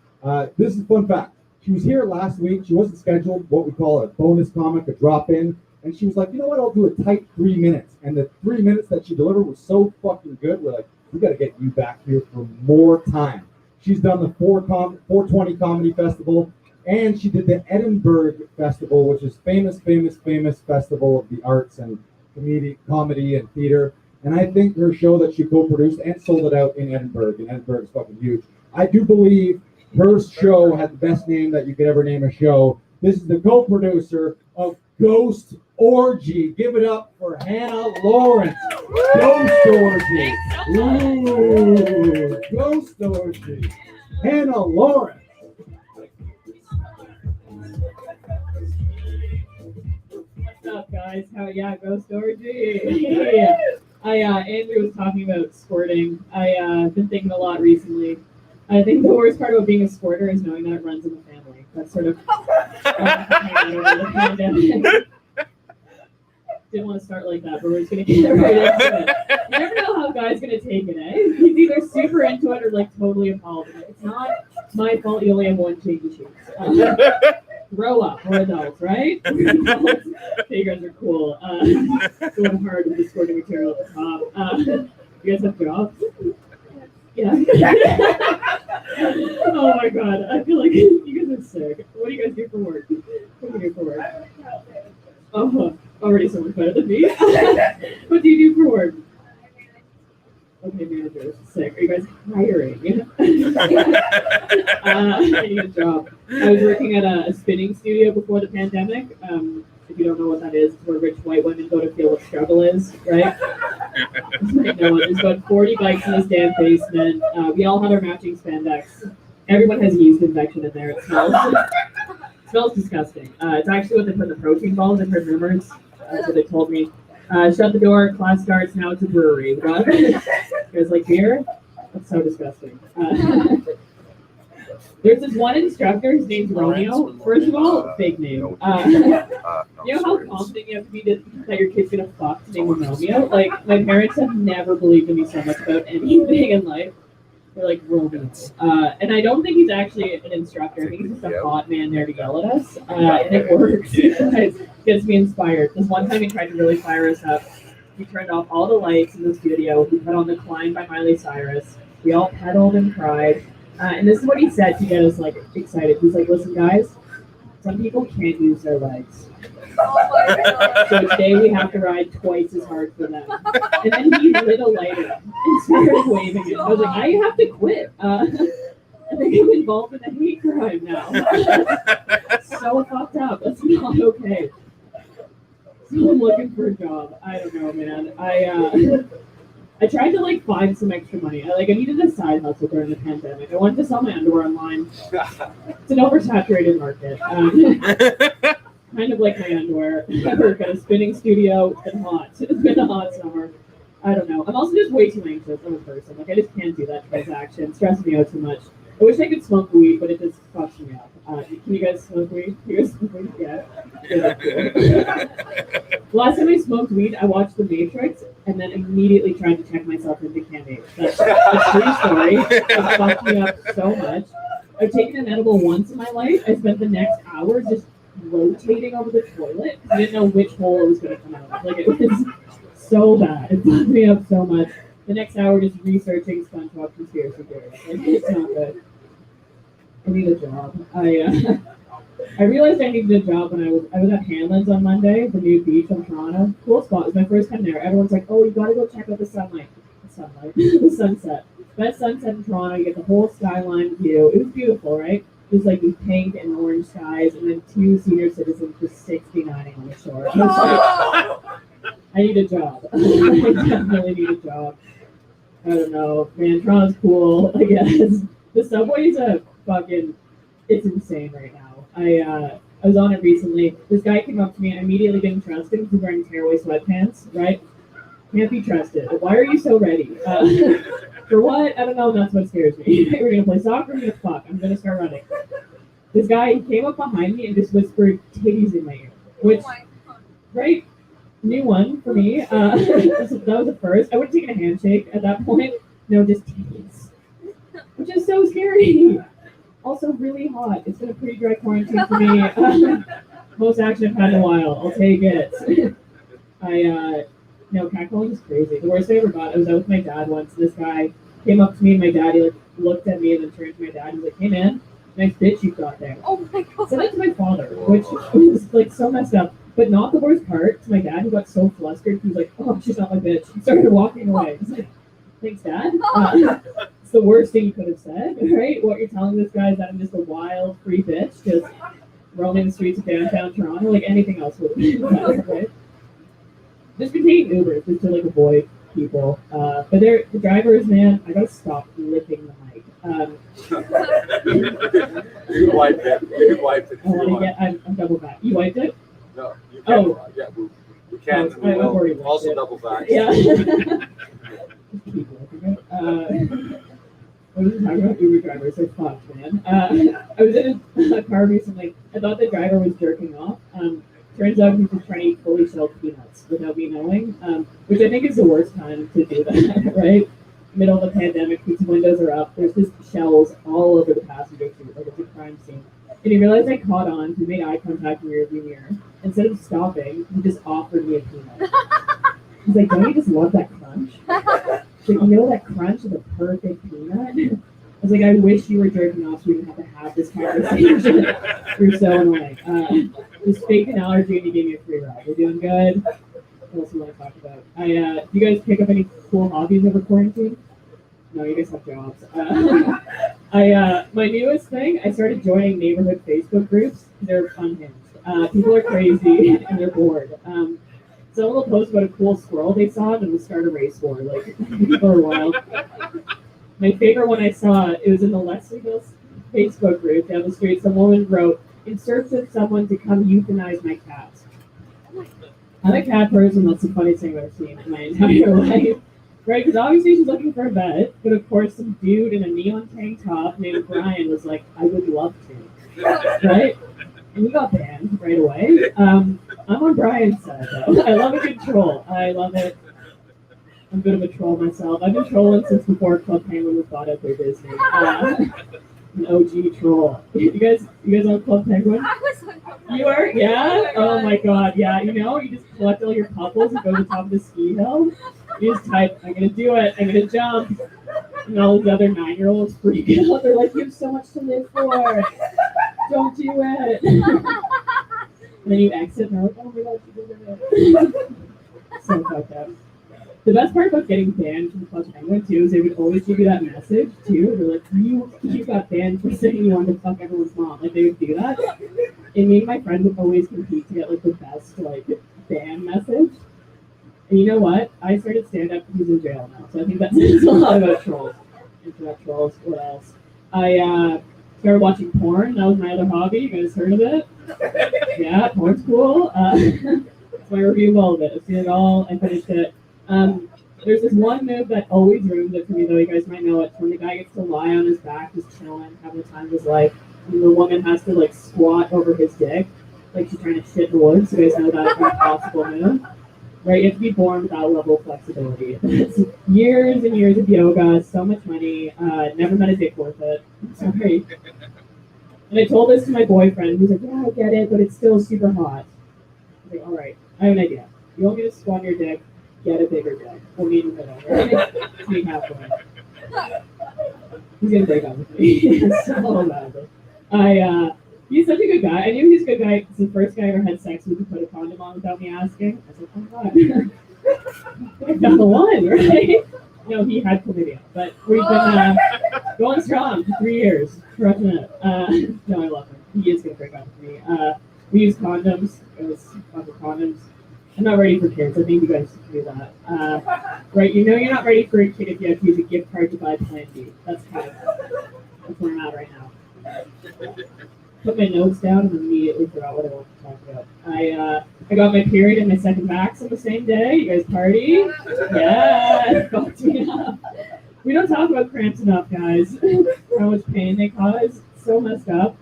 This is a fun fact. She was here last week. She wasn't scheduled. What we call a bonus comic, a drop-in. And she was like, you know what, I'll do a tight 3 minutes. And the 3 minutes that she delivered was so fucking good. We're like, we got to get you back here for more time. She's done the 420 Comedy Festival, and she did the Edinburgh Festival, which is famous festival of the arts and comedy and theater. And I think her show that she co-produced and sold it out in Edinburgh, and Edinburgh is fucking huge. I do believe her show had the best name that you could ever name a show. This is the co-producer of Ghost Orgy. Give it up for Hannah Lawrence. Ghost Orgy. Ooh, Ghost Orgy. Hannah Lawrence. What's up, guys? Ghost Orgy. Yeah. Andrew was talking about squirting. I've been thinking a lot recently. I think the worst part about being a squirter is knowing that it runs in the family. That's sort of the pandemic. Didn't want to start like that, but we're just gonna get right into it. You never know how a guy's gonna take it, eh? He's either super into it or like totally appalled. It's not my fault you only have one change of shoes. Grow up, we're adults, right? You guys are cool. Going hard with the squirting material at the top. You guys have jobs? Yeah. Oh my god, I feel like you guys are sick. What do you guys do for work? What do you do for work? Oh, already so much better than me. What do you do for work? Okay, manager, sick. Are you guys hiring? I need a job. I was working at a spinning studio before the pandemic. If you don't know what that is, it's where rich white women go to feel what struggle is, right? There's about 40 bikes in this damn basement. We all had our matching spandex. Everyone has yeast infection in there. It smells disgusting. It's actually what they put in the protein balls. I've heard rumors. That's what they told me. Shut the door, class starts, now it's a brewery. You guys like beer? That's so disgusting. There's this one instructor, his name's Romeo. First of all, fake name. You know how confident you have to be that your kid's gonna fuck to name him Romeo? Like, my parents have never believed in me so much about anything in life. We're like roommates. And I don't think he's actually an instructor. I think he's just a hot man there to yell at us. And it works. It gets me inspired. This one time he tried to really fire us up. He turned off all the lights in the studio. He put on The Climb by Miley Cyrus. We all pedaled and cried. And this is what he said to get us like excited. He's like, listen, guys, some people can't use their legs. Oh my God. So today we have to ride twice as hard for them. And then he lit a lighter and started waving it. I was like, I have to quit. I think I'm involved in a hate crime now. So fucked up. That's not okay. So I'm looking for a job. I don't know, man. I tried to like find some extra money. I needed a side hustle during the pandemic. I wanted to sell my underwear online. It's an oversaturated market. Kind of like my underwear. I work at a spinning studio. It's been hot. It's been a hot summer. I don't know. I'm also just way too anxious of a person. Like I just can't do that transaction. It stresses me out too much. I wish I could smoke weed, but it just fucks me up. Can you guys smoke weed? You guys smoke weed? Yeah. Last time I smoked weed, I watched The Matrix and then immediately tried to check myself into cannabis. That's a true story. It fucked me up so much. I've taken an edible once in my life. I spent the next hour just rotating over the toilet. I didn't know which hole it was going to come out of. Like, it was so bad. It fucked me up so much. The next hour just researching SpongeBob conspiracy theories. Like, it's not good. I need a job. I realized I needed a job when I was at Hanlon's on Monday, the new beach in Toronto. Cool spot. It was my first time there. Everyone's like, oh, you gotta go check out the sunlight. The sunset. Best sunset in Toronto. You get the whole skyline view. It was beautiful, right? Just like these pink and orange skies, and then 2 senior citizens just 69ing on the shore. I was like, I need a job. I definitely need a job. I don't know, man. Toronto's cool, I guess. The subway's it's insane right now. I was on it recently. This guy came up to me. I immediately didn't trust him. He's wearing tearaway sweatpants, right? Can't be trusted. Why are you so ready? For what? I don't know. That's what scares me. We're gonna play soccer. We're gonna fuck. I'm gonna start running. This guy came up behind me and just whispered titties in my ear, which, right? New one for me. That was the first. I would have taken a handshake at that point. No, just titties, which is so scary. Also really hot. It's been a pretty dry quarantine for me. Most action I've had in a while. I'll take it. Catcalling is crazy. The worst I ever got, I was out with my dad once. This guy came up to me and my dad, he looked at me and then turned to my dad and was like, hey man, nice bitch you got there. Oh my God. Said that to my father, which was so messed up. But not the worst part, to my dad, who got so flustered, he was like, oh, she's not my bitch. He started walking away. I was like, thanks, Dad. It's the worst thing you could have said, right? What you're telling this guy is that I'm just a wild, free bitch, just roaming the streets of downtown Toronto, like anything else would have been better, right? Just been taking Ubers just to avoid people. But the drivers, man, I gotta stop licking the mic. You can wipe it. You can wipe it. I'm double back. You wiped it? No, you can. Oh. Yeah, we can. Oh, I've already We'll also wiped it. double back. Yeah. Keep licking it. I was talking about Uber drivers. They're fucked, man. I was in a car recently. I thought the driver was jerking off. Turns out he's just trying to eat fully shelled peanuts without me knowing, which I think is the worst time to do that, right? Middle of the pandemic, pizza windows are up. There's just shells all over the passenger seat, like it's a crime scene. And he realized I caught on. He made eye contact in the rearview mirror. Instead of stopping, he just offered me a peanut. He's like, don't you just love that crunch? He's like, you know that crunch of the perfect peanut? I was like, I wish you were jerking off so we didn't have to have this conversation. You're so annoying. Just fake an allergy and you gave me a free ride. We're doing good. What else do you want to talk about? Do you guys pick up any cool hobbies over quarantine? No, you guys have jobs. My newest thing, I started joining neighborhood Facebook groups. They're unhinged. People are crazy and they're bored. Someone will post about a cool squirrel they saw and will start a race war. Like, people are wild. My favorite one I saw, it was in the Leslieville Facebook group down the street. Some woman wrote, in search of someone to come euthanize my cat. I'm a cat person. That's the funniest thing I've ever seen in my entire life. Right? Because obviously she's looking for a vet, but of course some dude in a neon tank top named Brian was like, I would love to. Right? And we got banned right away. I'm on Brian's side though. I love a good troll. I love it. I'm a bit of a troll myself. I've been trolling since before Club Penguin was bought out by Disney. An OG troll. You guys on Club Penguin? I was on You are? Yeah? Oh my god, yeah. You know, you just collect all your couples and go to the top of the ski hill. You just type, I'm gonna do it, I'm gonna jump. And all these other 9-year-olds freak out. They're like, you have so much to live for. Don't do it. And then you exit and they're like, oh my god, you did it. So fucked up. The best part about getting banned from Club Penguin too is they would always give you that message too. They're like, you got banned for saying you wanted to fuck everyone's mom. Like they would do that. And me and my friend would always compete to get like the best like ban message. And you know what? I started stand up because he's in jail now. So I think that says a lot about trolls. Internet trolls. What else? I started watching porn. That was my other hobby. You guys heard of it? Yeah, porn's cool. That's my review of all of it. I've seen it all. I finished it. There's this one move that always ruins it for me, though. You guys might know it. When the guy gets to lie on his back, just chilling, having the time of his life, and the woman has to like squat over his dick, like she's trying to shit in the woods. You guys know that's an impossible move, right? You have to be born with that level of flexibility. It's years and years of yoga, so much money. Never met a dick worth it. Sorry. And I told this to my boyfriend, who's like, "Yeah, I get it, but it's still super hot." I was like, "All right, I have an idea. You want me to squat on your dick? Get a bigger dick. We'll meet in the middle, right? Meet halfway." He's gonna break up with me. So bad. He's such a good guy. I knew he's a good guy because the first guy I ever had sex with, he put a condom on without me asking. I was like, oh god. I got the one, right? No, he had chlamydia, but we've been going strong for 3 years. Crushing it. No, I love him. He is gonna break up with me. We use condoms. It was fun with condoms. I'm not ready for kids. I think you guys should do that. Right? You know you're not ready for a kid if you have to use a gift card to buy Plan B. That's where I'm at right now. Put my notes down and immediately forgot what I wanted to talk about. I got my period and my second vax on the same day. You guys party? Yeah, fucked me up. We don't talk about cramps enough, guys. How much pain they cause. So messed up.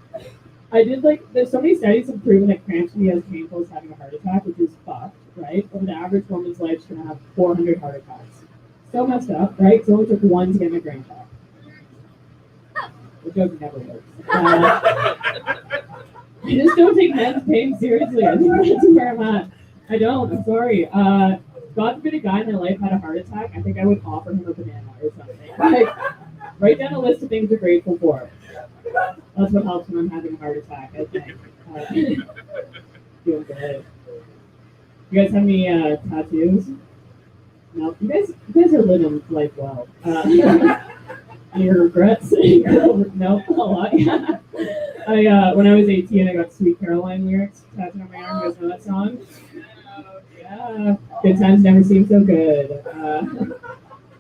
There's so many studies have proven that cramps can be as painful as having a heart attack, which is fucked, right? Over the average woman's life, she's gonna have 400 heart attacks. So messed up, right? So it only took one to get my grandpa. The joke never works. I just don't take men's pain seriously. I think that's where I'm at. I don't. I'm sorry. God forbid a guy in my life had a heart attack. I think I would offer him a banana or something. Like, write down a list of things you're grateful for. That's what helps when I'm having a heart attack, I think. Feeling good. You guys have any tattoos? No. You guys are living life well. Any regrets? No, a lot. When I was 18, I got Sweet Caroline lyrics tattooed on my arm. You guys know that song? Yeah. Good times never seem so good.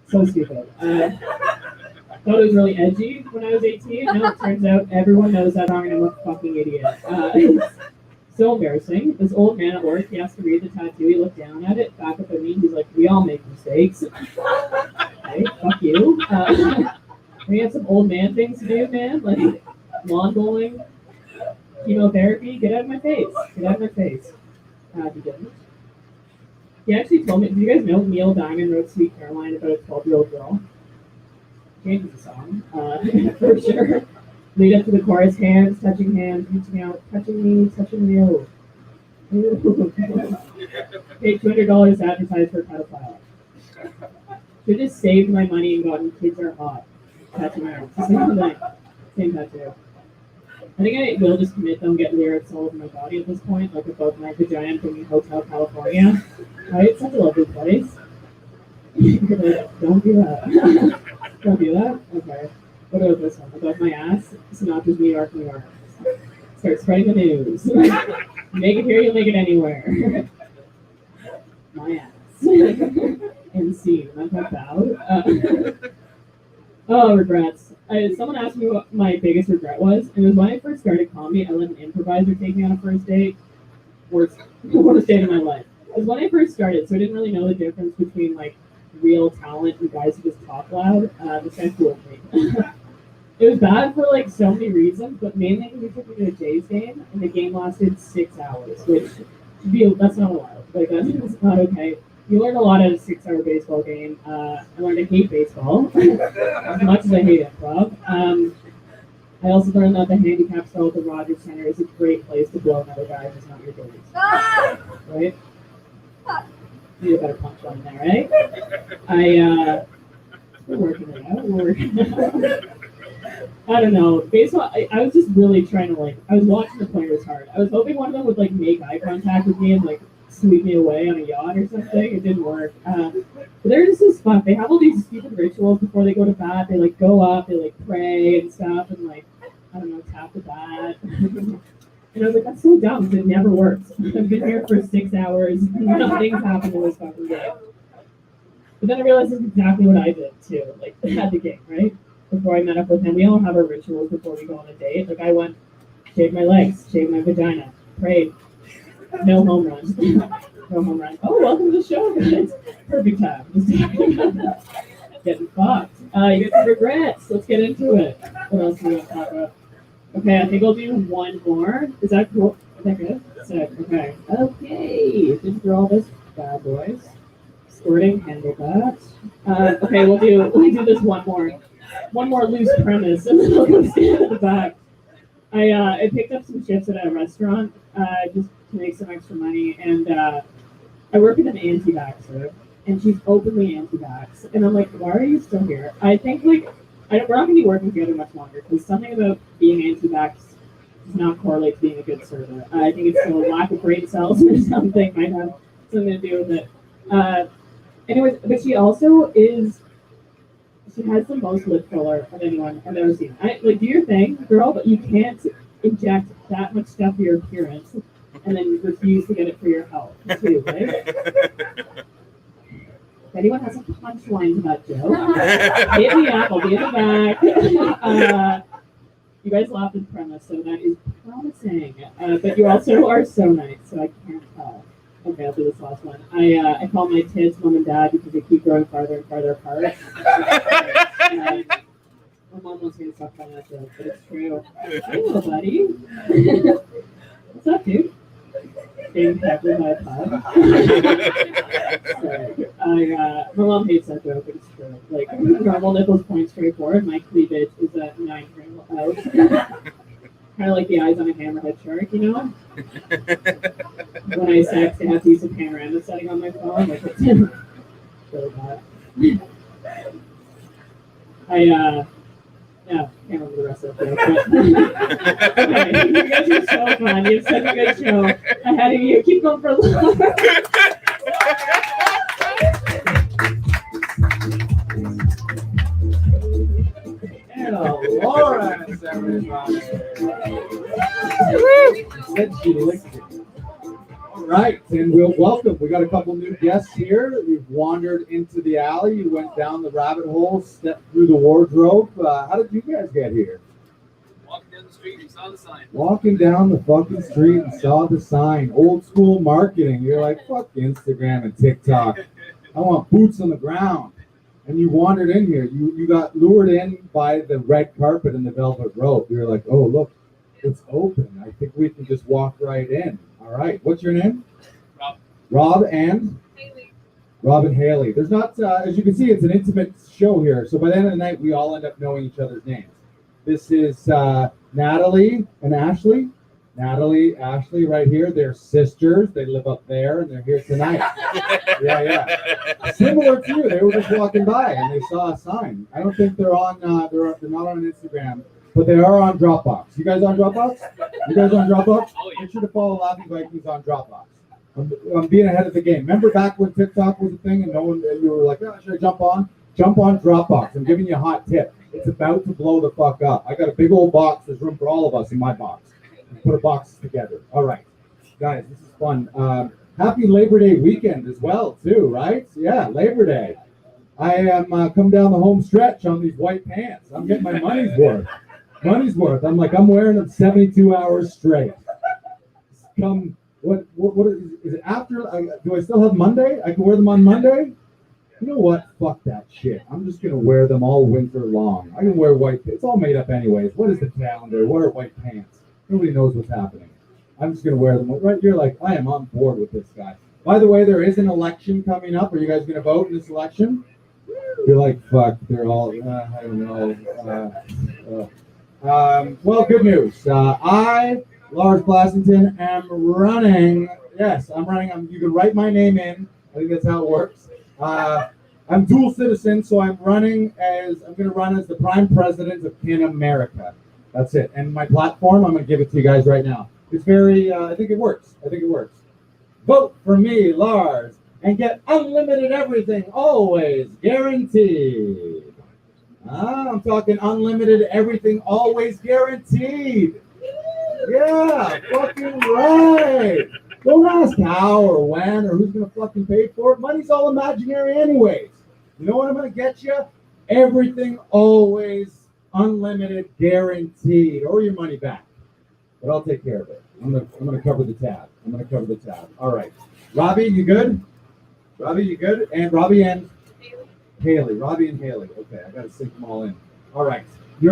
So stupid. Thought it was really edgy when I was 18. No, it turns out everyone knows that song and I'm a fucking idiot. It's so embarrassing. This old man at work, he has to read the tattoo. He looked down at it, back up at me. He's like, we all make mistakes. Hey, fuck you. We have some old man things to do, man. Like lawn bowling, chemotherapy. Get out of my face. Get out of my face. He didn't. He actually told me, do you guys know Neil Diamond wrote Sweet Caroline about a 12-year-old girl? Changes the song, for sure. Lead up to the chorus, hands, reaching out, touching me, oh. Paid $200 to advertise for a pedophile. Should have just saved my money and gotten Kids Are Hot. Tattoo my arm. Same thing. Same tattoo. I think I will just commit though and get lyrics all over my body at this point, like above my vagina thinking Hotel California. Right? It's such a lovely place. Don't do that. Don't do that? Okay. What about this one? Above my ass, Sinatra's New York, New York. Start spreading the news. Make it here, you'll make it anywhere. My ass. And scene. That's not bad. Oh, regrets. Someone asked me what my biggest regret was, and it was when I first started comedy, I let an improviser take me on a first date. Worst date of my life. It was when I first started, so I didn't really know the difference between like real talent and guys who just talk loud. This guy fooled me. It was bad for like so many reasons, but mainly because we took me to a Jays game, and the game lasted 6 hours, which that's not allowed. Like that's not okay. you learn a lot at a 6-hour baseball game. I learned to hate baseball as much as I hate improv. I also learned that the handicap stall at the Rogers Center is a great place to blow another guy who's not your goalies. Right? Need a better punchline there, right? We're working it out. We're working it out. I don't know. Baseball, I was just really trying to, like, I was watching the players hard. I was hoping one of them would, like, make eye contact with me and, like, sweep me away on a yacht or something. It didn't work. But they're just as fun. They have all these stupid rituals before they go to bat. They, like, go up, they, like, pray and stuff and, like, I don't know, tap the bat. And I was like, that's so dumb because it never works. I've been here for 6 hours. Nothing's happened in this fucking game. But then I realized that's exactly what I did too, like at the game, right? Before I met up with him, we all have our rituals before we go on a date. Like I went, shaved my legs, shaved my vagina, prayed, no home runs, no home runs. Oh, welcome to the show, guys. Perfect time. Just talking about getting fucked. You get some regrets. Let's get into it. What else do we want to talk about? Okay, I think I'll do one more. Is that cool? Is that good? Sick. Okay. Okay. Been through all this, bad boys. Squirting, handle that. Okay, we'll do this one more loose premise, and then we'll go stand at the back. I picked up some shifts at a restaurant just to make some extra money, and I work with an anti-vaxxer, and she's openly anti-vax, and I'm like, why are you still here? I think like we're not going to be working together much longer because something about being anti-vax does not correlate to being a good server. I think it's a lack of brain cells or something might have something to do with it. Anyways, but she also she has the most lip filler of anyone I've ever seen. Like, do your thing, girl, but you can't inject that much stuff for your appearance and then refuse to get it for your health, too, right? If anyone has a punchline to that joke, hit me up, I'll be in the back. You guys laughed at the premise, so that is promising. But you also are so nice, so I can't tell. Okay, I'll do this last one. I call my kids mom and dad because they keep growing farther and farther apart. My mom wants me to stop telling that joke, but it's true. Hey, little buddy. What's up, dude? Being tackled by a pub. Sorry. My mom hates that joke, but it's true. Like, normal nipples point straight forward. My cleavage is at 9 out. Kind of like the eyes on a hammerhead shark, you know? When I sex, I have to use a panorama setting on my phone. Like, it's really bad. Yeah, can't remember the rest of the joke. But okay, you guys are so fun. You have such a good show ahead of you. Keep going for a little. Lawrence, everybody. Said she licked it. All right, and we'll welcome. We got a couple new guests here. You've wandered into the alley. You went down the rabbit hole, stepped through the wardrobe. How did you guys get here? Walking down the street, we saw the sign. Walking down the fucking street and saw the sign. Old school marketing. You're like, fuck Instagram and TikTok. I want boots on the ground. And you wandered in here. You got lured in by the red carpet and the velvet rope. You're like, oh, look, it's open. I think we can just walk right in. All right. What's your name? Rob. Rob and? Haley. Rob and Haley. There's not, as you can see, it's an intimate show here. So by the end of the night, we all end up knowing each other's names. This is Natalie and Ashley. Natalie, Ashley, right here. They're sisters. They live up there, and they're here tonight. Yeah. Similar to you. They were just walking by, and they saw a sign. I don't think they're on. They're not on Instagram, but they are on Dropbox. You guys on Dropbox? You guys on Dropbox? Make sure to follow Laughing Vikings on Dropbox. I'm being ahead of the game. Remember back when TikTok was a thing, and no one, you were like, oh, should I jump on? Jump on Dropbox. I'm giving you a hot tip. It's about to blow the fuck up. I got a big old box. There's room for all of us in my box. Put a box together. All right, guys, this is fun. Happy Labor Day weekend as well, too, right? Yeah, Labor Day. I am come down the home stretch on these white pants. I'm getting my money's worth. I'm wearing them 72 hours straight. What is it after? Do I still have Monday? I can wear them on Monday? You know what? Fuck that shit. I'm just going to wear them all winter long. I can wear white pants. It's all made up anyways. What is the calendar? What are white pants? Nobody knows what's happening. I'm just going to wear them. Right? You're like, I am on board with this guy. By the way, there is an election coming up. Are you guys going to vote in this election? You're like, fuck, they're all, I don't know. Well, good news. I, Lars Blassington, am running. Yes, I'm running. You can write my name in. I think that's how it works. I'm dual citizen, so I'm going to run as the prime president of Can America. That's it. And my platform, I'm going to give it to you guys right now. It's very, I think it works. Vote for me, Lars, and get unlimited everything, always guaranteed. I'm talking unlimited everything, always guaranteed. Yeah, fucking right. Don't ask how or when or who's going to fucking pay for it. Money's all imaginary anyways. You know what I'm going to get you? Everything always unlimited, guaranteed, or your money back. But I'll take care of it. I'm gonna cover the tab. All right. Robbie, you good? And Robbie and Haley. Robbie and Haley. Okay, I gotta sync them all in. All right. You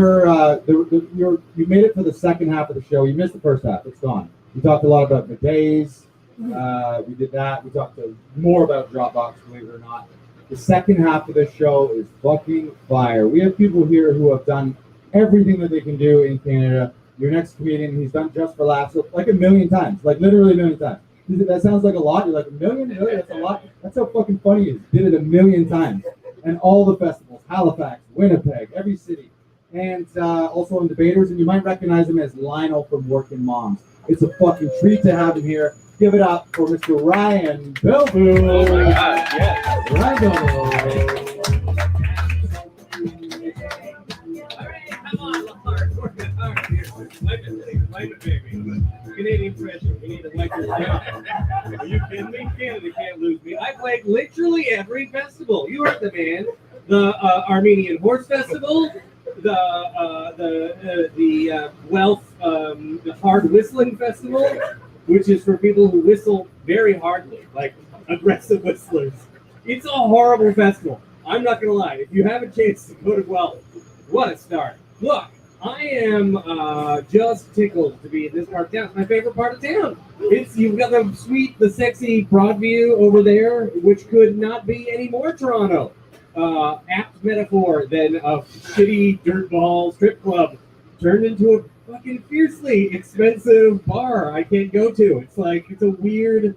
made it for the second half of the show. You missed the first half. It's gone. We talked a lot about the days. We did that. We talked more about Dropbox, believe it or not. The second half of this show is fucking fire. We have people here who have done everything that they can do in Canada. Your next comedian, he's done Just for Laughs like a million times, like literally a million times. That sounds like a lot. You're like, a million? Really? That's a lot. That's how fucking funny he is. Did it a million times. And all the festivals, Halifax, Winnipeg, every city. And also on Debaters, and you might recognize him as Lionel from Working Moms. It's a fucking treat to have him here. Give it up for Mr. Ryan Bilbo. Oh my God, yes. Ryan Bilbo. Wipe it, baby. Canadian pressure. We need to wipe this down. Are you kidding me? Canada can't lose me. I played literally every festival. You heard the man. The Armenian Horse Festival, the Hard Whistling Festival, which is for people who whistle very hardly, like aggressive whistlers. It's a horrible festival. I'm not gonna lie. If you have a chance to go to Guelph, what a start! Look. I am just tickled to be in this part of town. It's my favorite part of town. You've got the sexy Broadview over there, which could not be any more Toronto. Apt metaphor than a shitty dirtball strip club turned into a fucking fiercely expensive bar I can't go to. It's a weird.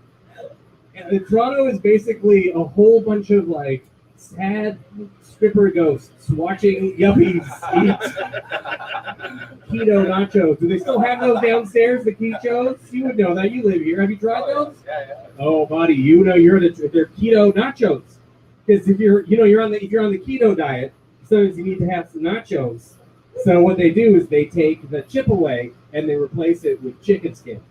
Toronto is basically a whole bunch of like sad stripper ghosts watching yuppies eat keto nachos. Do they still have those downstairs, the quichos? You would know that. You live here. Have you tried those? Yeah. Oh, buddy, you know they're keto nachos. Because if you're on the keto diet, sometimes you need to have some nachos. So what they do is they take the chip away and they replace it with chicken skin.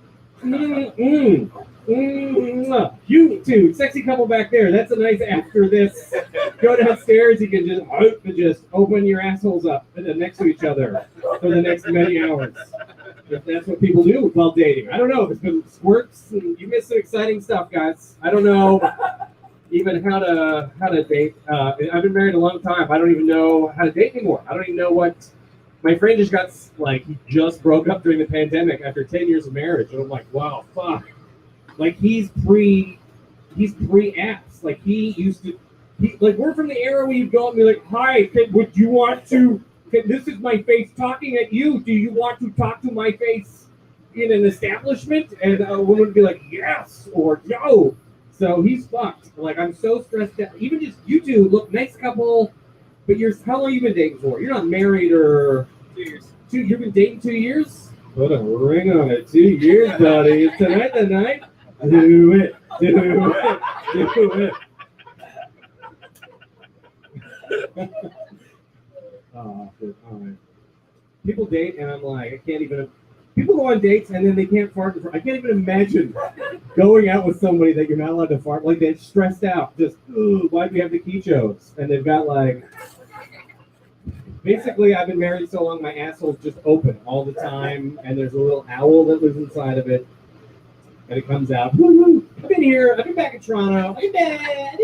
You two, sexy couple back there. That's a nice after this. Go downstairs. You can just open your assholes up next to each other for the next many hours. If that's what people do while dating. I don't know. There's been squirts and you missed some exciting stuff, guys. I don't know even how to date. I've been married a long time. I don't even know how to date anymore. I don't even know what. My friend just got he just broke up during the pandemic after 10 years of marriage, and I'm like, wow, fuck. Like he's pre apps. Like we're from the era where you go and be like, hi, would you want to? This is my face talking at you. Do you want to talk to my face in an establishment? And a woman would be like, yes or no. So he's fucked. Like I'm so stressed out. Even just you two look nice couple, but how long you been dating for? You're not married or 2 years. You've been dating 2 years? Put a ring on it. 2 years, buddy. Is tonight the night? Do it. Oh, all right. People date, and I'm like, I can't even. People go on dates, and then they can't fart. I can't even imagine going out with somebody that you're not allowed to fart. Like they're stressed out. Just, why do we have the quichos? And they've got like. Basically, I've been married so long, my asshole's just open all the time, and there's a little owl that lives inside of it, and it comes out. Woo-hoo. I've been back in Toronto. I've been back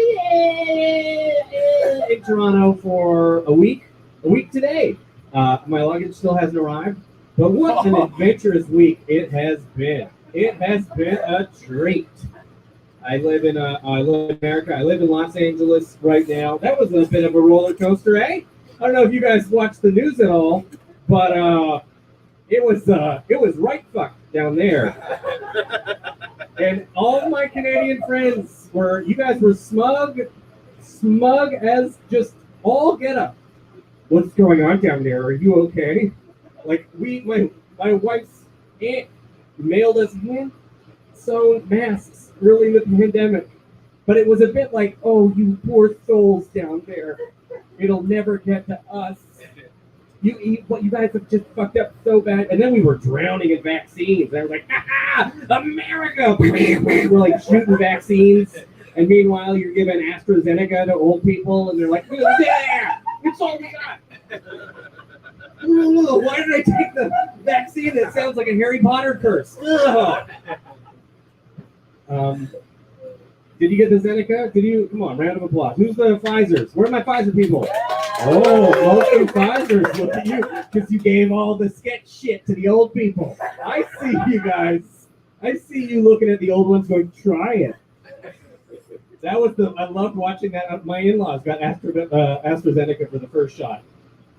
in Toronto for a week today. My luggage still hasn't arrived, but what an adventurous week it has been. It has been a treat. I live in America. I live in Los Angeles right now. That was a bit of a roller coaster, eh? I don't know if you guys watched the news at all, but it was right fucked down there. And all my Canadian friends were smug as just all get up. What's going on down there? Are you okay? Like my wife's aunt mailed us hand-sewn masks early in the pandemic, but it was a bit like, oh, you poor souls down there, it'll never get to us. You guys have just fucked up so bad. And then we were drowning in vaccines. And I was like, ha America! We're like shooting vaccines. And meanwhile, you're giving AstraZeneca to old people, and they're like, yeah, it's all we got. Why did I take the vaccine that sounds like a Harry Potter curse? Did you get the Zeneca? Come on, round of applause. Who's the Pfizers? Where are my Pfizer people? Oh, mostly Pfizers. Look at you, because you gave all the sketch shit to the old people. I see you guys. I see you looking at the old ones going, try it. I loved watching that. My in-laws got AstraZeneca for the first shot.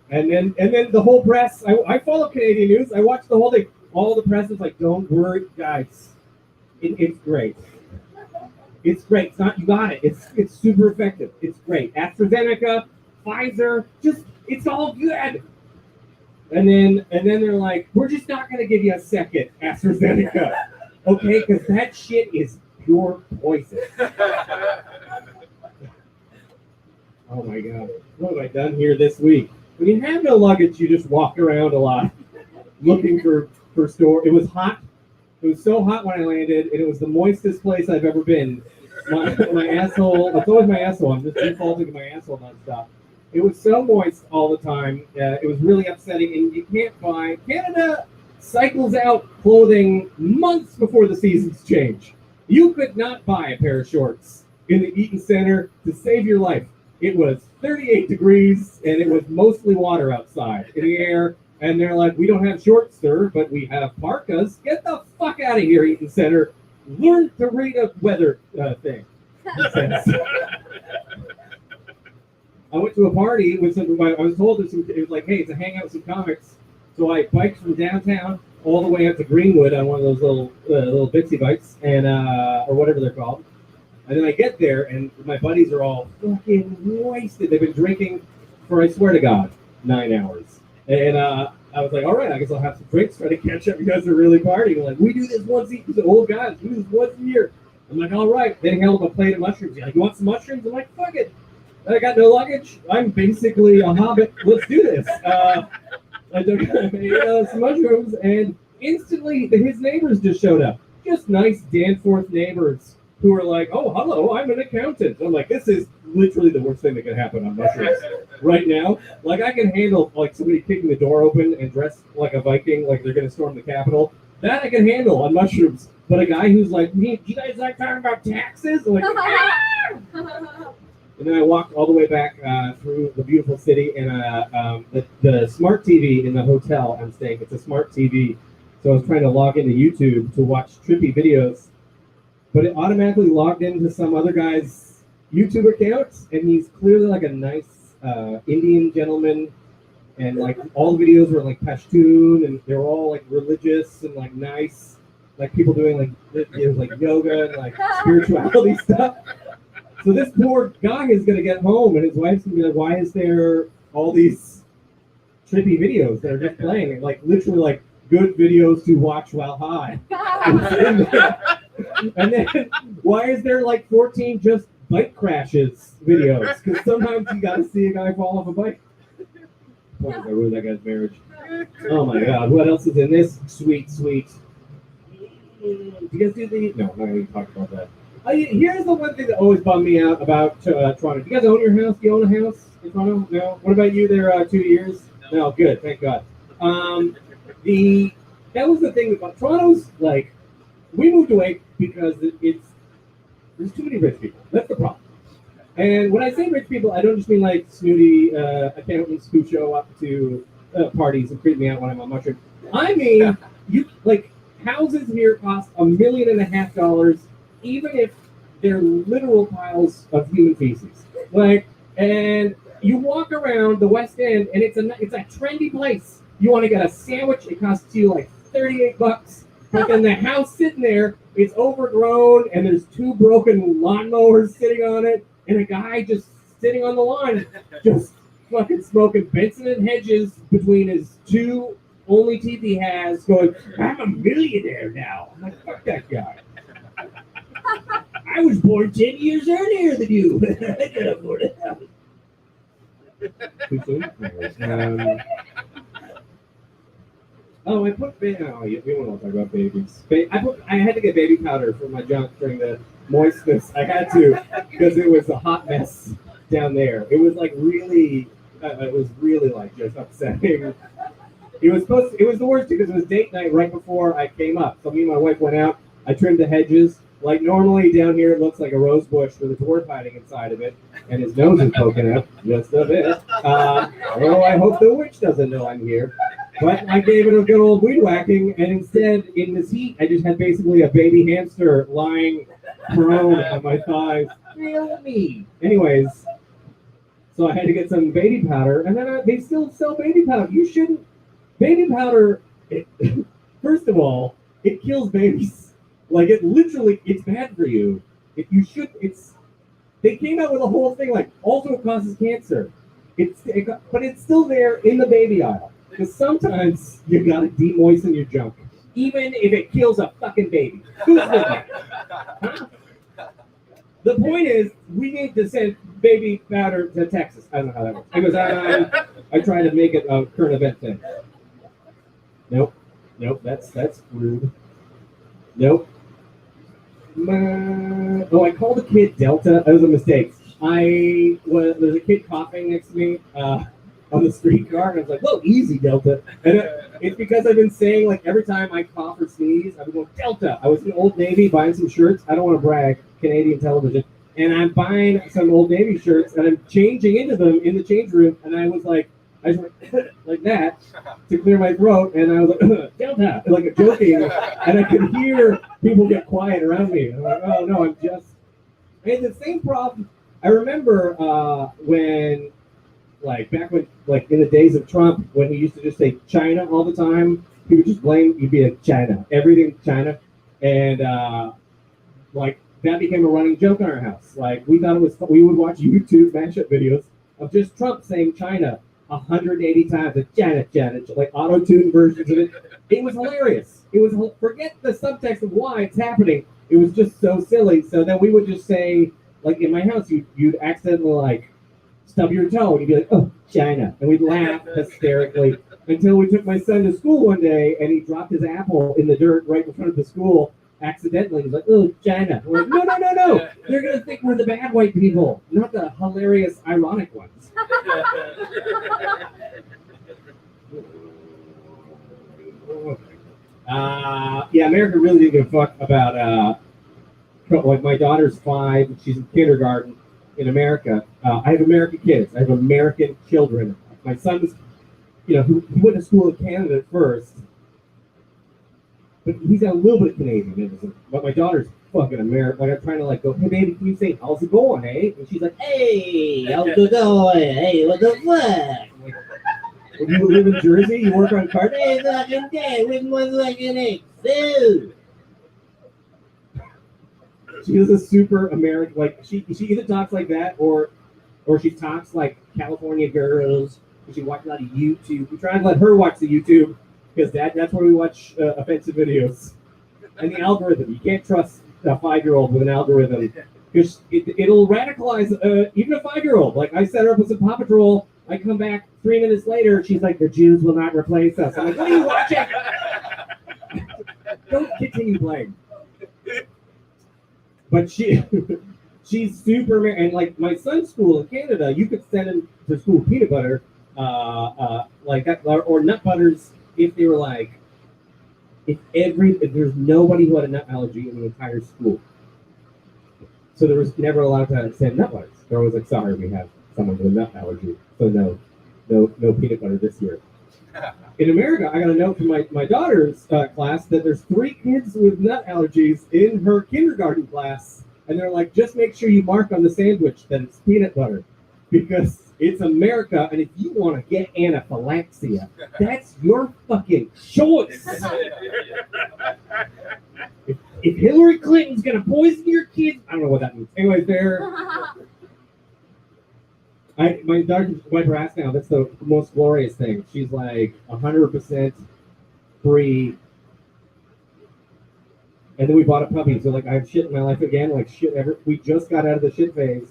And then the whole press, I follow Canadian news. I watched the whole thing. All the press is like, don't worry, guys. It's great. It's great. It's not, you got it. It's super effective. It's great. AstraZeneca, Pfizer, it's all good. And then they're like, we're just not going to give you a second AstraZeneca. Okay? Because that shit is pure poison. Oh my God. What have I done here this week? When you have no luggage, you just walk around a lot looking for store. It was hot. It was so hot when I landed, and it was the moistest place I've ever been. My asshole, it's always my asshole. I'm just defaulting to my asshole nonstop. It was so moist all the time. It was really upsetting, and you can't buy. Canada cycles out clothing months before the seasons change. You could not buy a pair of shorts in the Eaton Center to save your life. It was 38 degrees, and it was mostly water outside in the air. And they're like, we don't have shorts, sir, but we have parkas. Get the fuck out of here, Eaton Center. Learn to read a weather thing. I went to a party with some. I was told it was like, hey, it's a hangout with some comics. So I biked from downtown all the way up to Greenwood on one of those little bitsy bikes, and or whatever they're called. And then I get there, and my buddies are all fucking wasted. They've been drinking for, I swear to God, 9 hours. And I was like, all right, I guess I'll have some drinks, try to catch up. You guys are really partying. I'm like, we do this once a year. These old guys, we do this once a year. I'm like, all right. Then he held up a plate of mushrooms. He's like, you want some mushrooms? I'm like, fuck it. I got no luggage. I'm basically a hobbit. Let's do this. I took some mushrooms, and instantly his neighbors just showed up. Just nice Danforth neighbors who were like, oh, hello, I'm an accountant. I'm like, this is literally the worst thing that could happen on mushrooms right now. Like, I can handle, like, somebody kicking the door open and dressed like a Viking, like they're going to storm the Capitol. That I can handle on mushrooms. But a guy who's like, me, do you guys like talking about taxes? I'm like, ah! And then I walked all the way back through the beautiful city, and the smart TV in the hotel I'm staying, it's a smart TV. So I was trying to log into YouTube to watch trippy videos, but it automatically logged into some other guy's YouTube account, and he's clearly like a nice Indian gentleman, and like all the videos were like Pashtun, and they were all like religious and like nice, like people doing like it was like yoga and like spirituality stuff. So this poor guy is gonna get home, and his wife's gonna be like, "Why is there all these trippy videos that are just playing? Like literally like good videos to watch while high." And then why is there like 14 just bike crashes videos? Because sometimes you got to see a guy fall off a bike. Boy, I ruined that guy's marriage. Oh my God! What else is in this? Sweet. Do you guys do the? No, I'm not going to talk about that. Here's the one thing that always bummed me out about Toronto. Do you guys own your house? Do you own a house in Toronto? No. What about you? There 2 years? No. Good. Thank God. That was the thing about Toronto's like. We moved away because there's too many rich people. That's the problem. And when I say rich people, I don't just mean like snooty accountants who show up to parties and creep me out when I'm on mushroom. I mean, you like houses here cost $1.5 million, even if they're literal piles of human feces. Like, and you walk around the West End, and it's a trendy place. You want to get a sandwich, it costs you like $38. But then the house sitting there, it's overgrown, and there's 2 broken lawnmowers sitting on it, and a guy just sitting on the lawn, just fucking smoking Benson and Hedges between his 2 only teeth he has, going, I'm a millionaire now. I'm like, fuck that guy. I was born 10 years earlier than you. I can afford a house. Too soon? Oh, I put we won't talk about babies. I had to get baby powder for my junk during the moistness. I had to because it was a hot mess down there. It was like really, like just upsetting. It was the worst because it was date night right before I came up. So me and my wife went out. I trimmed the hedges. Like normally down here it looks like a rose bush with a dwarf hiding inside of it, and his nose is poking out just a bit. I hope the witch doesn't know I'm here. But I gave it a good old weed whacking, and instead, in this heat, I just had basically a baby hamster lying prone on my thighs. Kill me. Anyways, so I had to get some baby powder, and then they still sell baby powder. You shouldn't. Baby powder, first of all, it kills babies. Like it's bad for you. They came out with a whole thing like also causes cancer. But it's still there in the baby aisle. Because sometimes you gotta demoisten your junk, even if it kills a fucking baby. Who's with that? Huh? The point is, we need to send baby powder to Texas. I don't know how that works. Because I try to make it a current event thing. Nope, that's rude. Nope. I called the kid Delta. That was a mistake. There's a kid coughing next to me on the streetcar, and I was like, "Whoa, easy, Delta." And it's because I've been saying like every time I cough or sneeze, I've been going Delta. I was in Old Navy buying some shirts. I don't want to brag, Canadian television, and I'm buying some Old Navy shirts, and I'm changing into them in the change room, and I just went like that to clear my throat, and I was like, Delta, like joking, and I could hear people get quiet around me. And I'm like, oh no, I had the same problem. I remember when, like back when, like in the days of Trump, when he used to just say China all the time, he would just blame, you'd be like China, everything China, and like that became a running joke in our house. Like we thought it was, we would watch YouTube mashup videos of just Trump saying China 180 times, like China, like auto-tune versions of it. It was hilarious. Forget the subtext of why it's happening. It was just so silly. So then we would just say, like in my house, you'd accidentally like stub your toe, and you'd be like, oh, China. And we'd laugh hysterically until we took my son to school one day, and he dropped his apple in the dirt right in front of the school accidentally. He's like, oh, China. We're like, no. They're going to think we're the bad white people, not the hilarious, ironic ones. America really didn't give a fuck about, like my daughter's 5, she's in kindergarten in America. I have American kids, I have American children. My son was, he went to school in Canada at first, but he's got a little bit of Canadianism. But my daughter's fucking American. Like I'm trying to like go, hey baby, can you say how's it going, eh? And she's like, hey, how's it going? Hey, what the fuck? Like, when you live in Jersey, you work on cars. Hey, fucking day, with my fucking egg, dude. She is a super American. Like she either talks like that or she talks like California girls. She watches a lot of YouTube. We try and let her watch the YouTube because that's where we watch offensive videos. And the algorithm, you can't trust a 5-year-old with an algorithm because it'll radicalize even a 5-year-old. Like I set her up with some Paw Patrol. I come back 3 minutes later, she's like, the Jews will not replace us. I'm like, what are you watching? Don't continue playing. But she's super American. And like my son's school in Canada, you could send him to school with peanut butter, like that, or nut butters if they were like, if there's nobody who had a nut allergy in the entire school. So there was never allowed to send nut butters. They're always like, sorry, we have someone with a nut allergy. So no peanut butter this year. In America, I got a note from my daughter's class that there's 3 kids with nut allergies in her kindergarten class. And they're like, just make sure you mark on the sandwich that it's peanut butter because it's America. And if you want to get anaphylaxia, that's your fucking choice. If Hillary Clinton's going to poison your kids, I don't know what that means. Anyways, my daughter wiped her ass now. That's the most glorious thing. She's like 100% free. And then we bought a puppy. So like I have shit in my life again. Like shit ever. We just got out of the shit phase.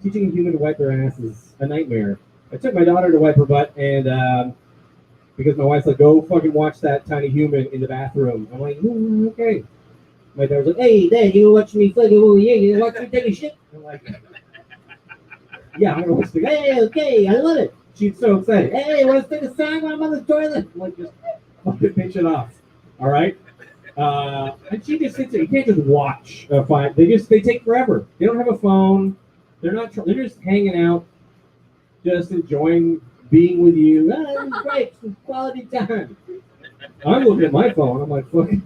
Teaching a human to wipe their ass is a nightmare. I took my daughter to wipe her butt, and because my wife's like, go fucking watch that tiny human in the bathroom. I'm like, okay. My daughter's like, hey, Dad, you watch me fucking, you watch me take a shit? I'm like, yeah, I'm gonna watch the. Hey, okay, I love it. She's so excited. Hey, want to sing a song while I'm on the toilet? I'm like, just fucking pinch it off. All right. And she just sits there. You can't just watch a fight. They take forever. They don't have a phone. They're not. They're just hanging out, just enjoying being with you. It's great. It's quality time. I'm looking at my phone. I'm like, fucking.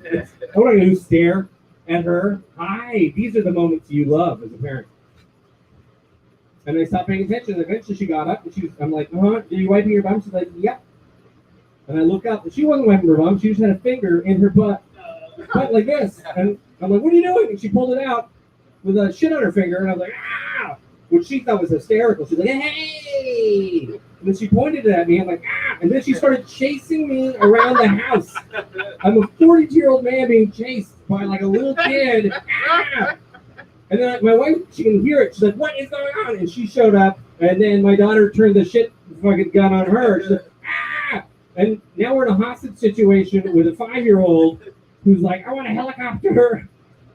What am I gonna do? Stare at her? Hi. These are the moments you love as a parent. And they stopped paying attention. Eventually, she got up and I'm like, are you wiping your bum? She's like, yep. And I look up, and she wasn't wiping her bum. She just had a finger in her butt like this. And I'm like, what are you doing? And she pulled it out with a shit on her finger. And I was like, ah! Which she thought was hysterical. She's like, hey! And then she pointed it at me. I'm like, ah! And then she started chasing me around the house. I'm a 42-year-old man being chased by like a little kid. Ah! And then my wife, she can hear it. She's like, what is going on? And she showed up. And then my daughter turned the shit fucking gun on her. She's like, ah! And now we're in a hostage situation with a 5-year-old who's like, I want a helicopter.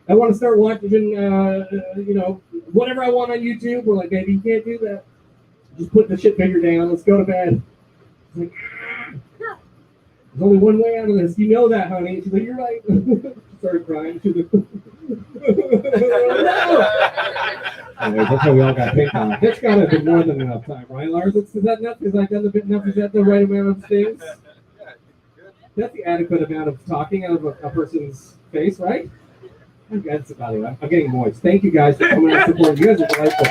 I want to start watching, whatever I want on YouTube. We're like, baby, you can't do that. Just put the shit finger down. Let's go to bed. She's like, ah. There's only one way out of this. You know that, honey. She's like, you're right. She started crying. She's like, anyways, that's how we all got picked on. That's got to be more than enough time, right, Lars? Is that enough? Is that done a bit enough? Is that the right amount of things? That's the adequate amount of talking out of a person's face, right? That's about it. I'm getting moist. Thank you guys for coming and supporting. You guys are delightful.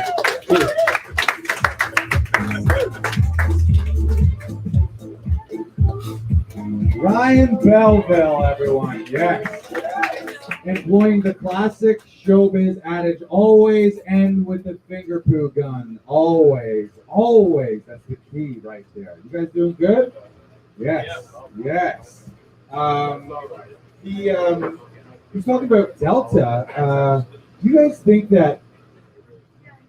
Ryan Belleville, everyone. Yes. Employing the classic showbiz adage, always end with the finger poo gun. Always. Always. That's the key right there. You guys doing good? Yes. Yes. He's talking about Delta. Do you guys think that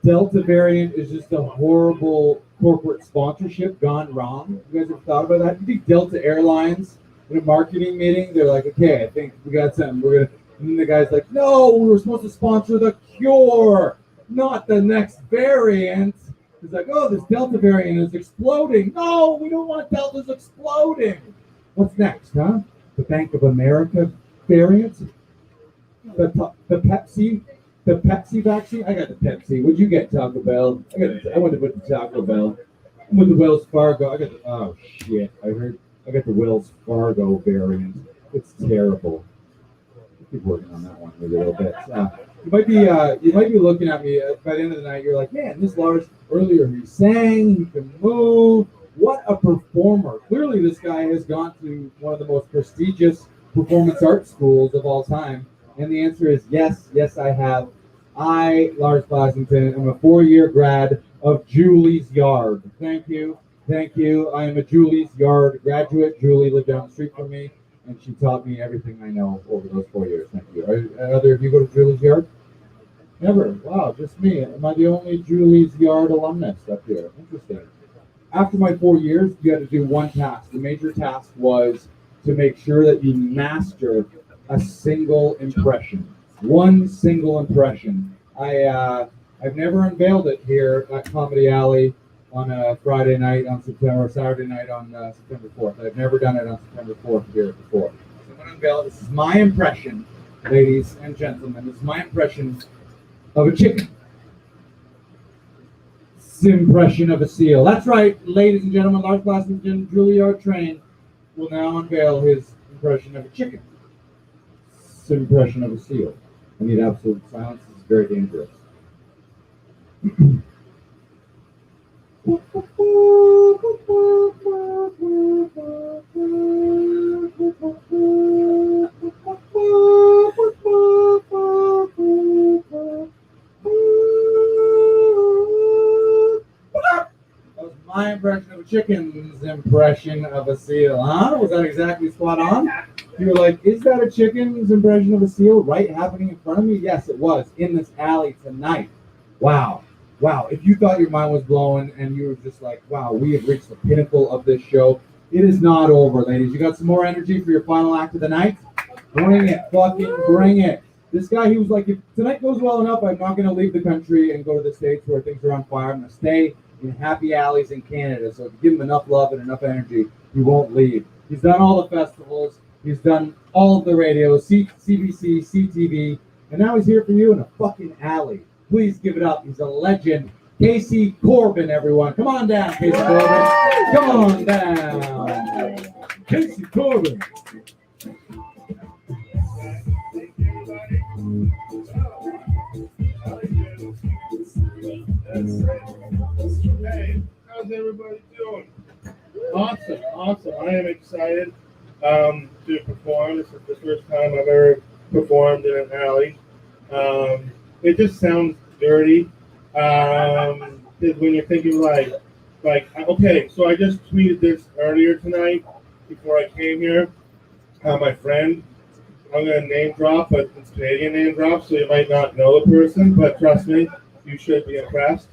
Delta variant is just a horrible corporate sponsorship gone wrong? You guys have thought about that? Do you think Delta Airlines, in a marketing meeting, they're like, okay, I think we got something. And then the guy's like, no, we were supposed to sponsor the cure, not the next variant. He's like, oh, this Delta variant is exploding. No, we don't want Deltas exploding. What's next, huh? The Bank of America variant? The Pepsi vaccine? I got the Pepsi. What'd you get, Taco Bell? I went to put the Taco Bell. I'm with the Wells Fargo. Oh shit! I got the Wells Fargo variant. It's terrible. I'll keep working on that one maybe a little bit. You might be looking at me by the end of the night. You're like, man, this Lars earlier he sang, he can move. What a performer! Clearly, this guy has gone to one of the most prestigious performance art schools of all time. And the answer is yes, I have. I, Lars Blessington, am a 4-year grad of Julie's Yard. Thank you. I am a Julie's Yard graduate. Julie lived down the street from me, and she taught me everything I know over those 4 years. Thank you. Are either of you go to Julie's Yard? Never. Wow, just me. Am I the only Julie's Yard alumnus up here? Interesting. After my 4 years, you had to do one task. The major task was to make sure that you master a single impression. One single impression. I've never unveiled it here at Comedy Alley on a Friday night on Saturday night on September 4th. I've never done it on September 4th here before. So I'm going to unveil it. This is my impression, ladies and gentlemen. This is my impression of a chicken. Impression of a seal. That's right, ladies and gentlemen. Lars Blessington, Juilliard trained, will now unveil his impression of a chicken. Impression of a seal. I need absolute silence. This is very dangerous. That was my impression of a chicken's impression of a seal, huh? Was that exactly spot on? You were like, is that a chicken's impression of a seal right happening in front of me? Yes, it was, in this alley tonight. Wow. Wow. If you thought your mind was blown and you were just like, wow, we have reached the pinnacle of this show, it is not over, ladies. You got some more energy for your final act of the night? Bring it. Fucking bring it. This guy, he was like, if tonight goes well enough, I'm not going to leave the country and go to the States where things are on fire. I'm going to stay in happy alleys in Canada. So if you give him enough love and enough energy, he won't leave. He's done all the festivals. He's done all of the radios, CBC, CTV, and now he's here for you in a fucking alley. Please give it up. He's a legend. Casey Corbin, everyone. Come on down, Casey Corbin. Come on down. Casey Corbin. Hey, how's everybody doing? Awesome, awesome. I am excited to perform. This is the first time I've ever performed in an alley. It just sounds dirty. When you're thinking like, okay, so I just tweeted this earlier tonight before I came here. My friend, I'm gonna name drop, but it's Canadian name drop, so you might not know the person, but trust me, you should be impressed.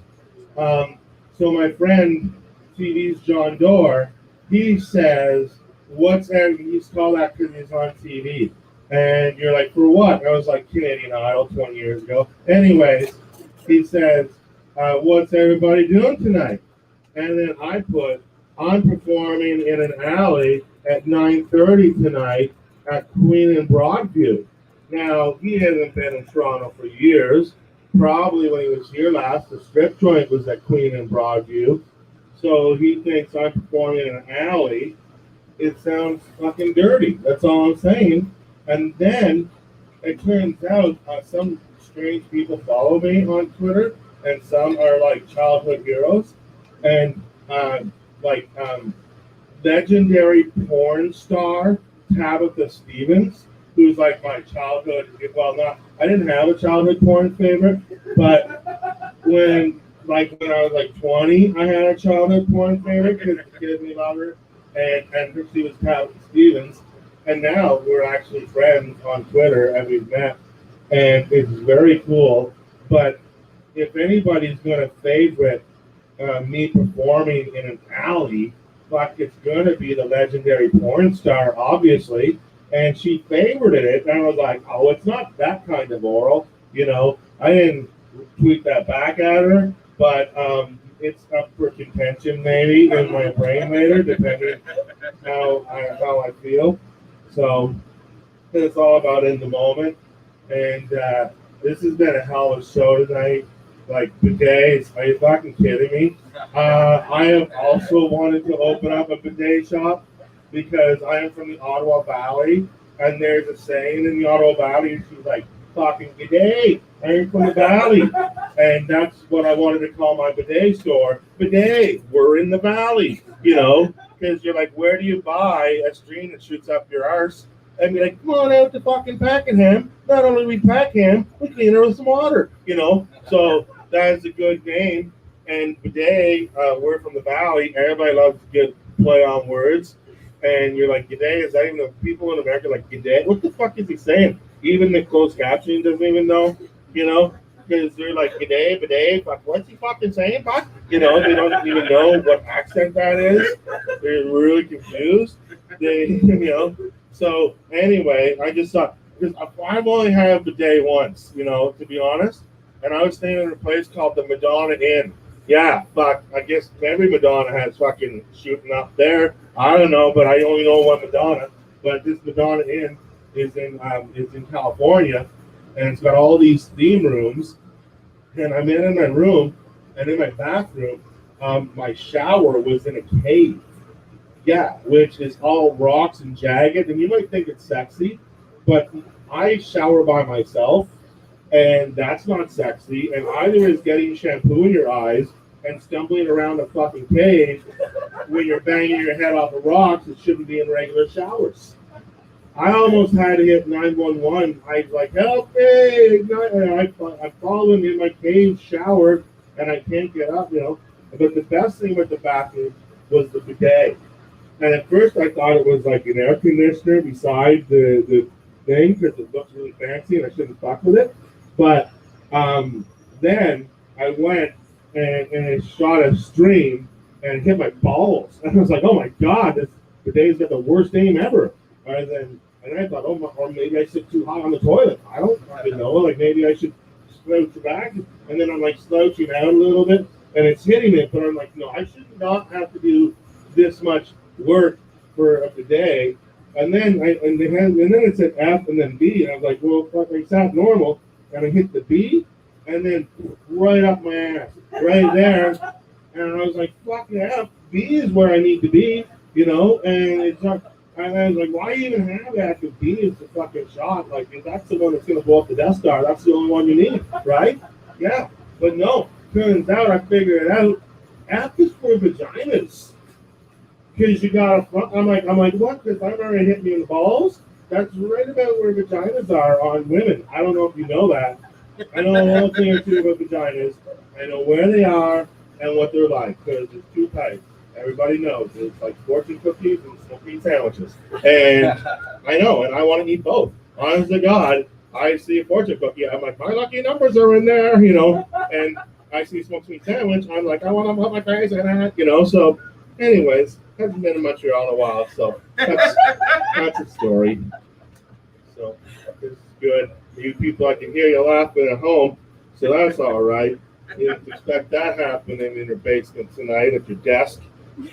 So my friend, TV's John Doerr, he says, he's called that because he's on TV. And you're like, for what? I was like, Canadian Idol 20 years ago. Anyways, he says, what's everybody doing tonight? And then I put, I'm performing in an alley at 9:30 tonight at Queen and Broadview. Now, he hasn't been in Toronto for years. Probably when he was here last, the strip joint was at Queen and Broadview. So he thinks I'm performing in an alley. It sounds fucking dirty. That's all I'm saying. And then it turns out some strange people follow me on Twitter, and some are like childhood heroes. And legendary porn star Tabitha Stevens, who's like my childhood, I didn't have a childhood porn favorite, but when I was like 20, I had a childhood porn favorite because it scared me louder, and she was Tabitha Stevens, and now we're actually friends on Twitter, and we've met, and it's very cool. But if anybody's gonna favorite me performing in an alley, it's gonna be the legendary porn star, obviously. And she favorited it, and I was like, oh, it's not that kind of oral, I didn't tweet that back at her, but it's up for contention maybe in my brain later, depending how I feel. So it's all about in the moment. And this has been a hell of a show tonight. Like bidets, are you fucking kidding me? I have also wanted to open up a bidet shop because I am from the Ottawa Valley, and there's a saying in the Ottawa Valley, she's like, fucking bidet, I am from the Valley. And that's what I wanted to call my bidet store. Bidet, we're in the Valley, because you're like, where do you buy a string that shoots up your arse? And be like, come on out to fucking Pakenham. Not only we Pakenham, we clean her with some water, So that's a good name. And bidet, we're from the Valley. Everybody loves to get play on words. And you're like, G'day, is that even the people in America like, G'day? What the fuck is he saying? Even the closed captioning doesn't even know, because they're like, G'day, bidet, fuck, what's he fucking saying, fuck? They don't even know what accent that is. They're really confused. So anyway, I just thought, because I've only had a bidet once, to be honest. And I was staying in a place called the Madonna Inn. Yeah, fuck, I guess every Madonna has fucking shooting up there. I don't know, but I only know one Madonna. But this Madonna Inn is in California, and it's got all these theme rooms. And I'm in my room, and in my bathroom, my shower was in a cave. Yeah, which is all rocks and jagged, and you might think it's sexy, but I shower by myself, And that's not sexy. And either is getting shampoo in your eyes and stumbling around a fucking cave when you're banging your head off of rocks that shouldn't be in regular showers. I almost had to hit 911. I was like, help me! I've fallen in my cave shower and I can't get up, you know. But the best thing with the bathroom was the bidet. And at first I thought it was like an air conditioner beside the thing because it looks really fancy and I shouldn't fuck with it. But then I went and it shot a stream and hit my balls. And I was like, oh my God, this bidet's got the worst aim ever. And I thought, oh, or maybe I sit too high on the toilet. I don't even know. Like maybe I should slouch back. And then I'm like slouching out a little bit and it's hitting it. But I'm like, no, I should not have to do this much work for a bidet. And then it said F and then B. And I was like, well, fuck, I sat normal. And I hit the B and then right up my ass, right there. And I was like, fuck yeah, B is where I need to be, you know? And it's not. And I was like, why even have that? Because B is the fucking shot. Like, if that's the one that's going to blow up the Death Star, that's the only one you need, right? Yeah. But no, turns out I figured it out. F is for vaginas. Because you got a front. I'm like, what? Because I've already hit me in the balls? That's right about where vaginas are on women. I don't know if you know that. I know a little thing or two about vaginas. I know where they are and what they're like. Because it's two types. Everybody knows it's like fortune cookies and smoky sandwiches. And I know, and I want to eat both. Honest to God, I see a fortune cookie, I'm like, my lucky numbers are in there, you know. And I see a smoky sandwich, I'm like, I want to put my face in it, you know. So, anyways, haven't been in Montreal in a while, so that's a story. So, this is good. You people, I can hear you laughing at home, so that's all right. You didn't expect that happening in your basement tonight at your desk.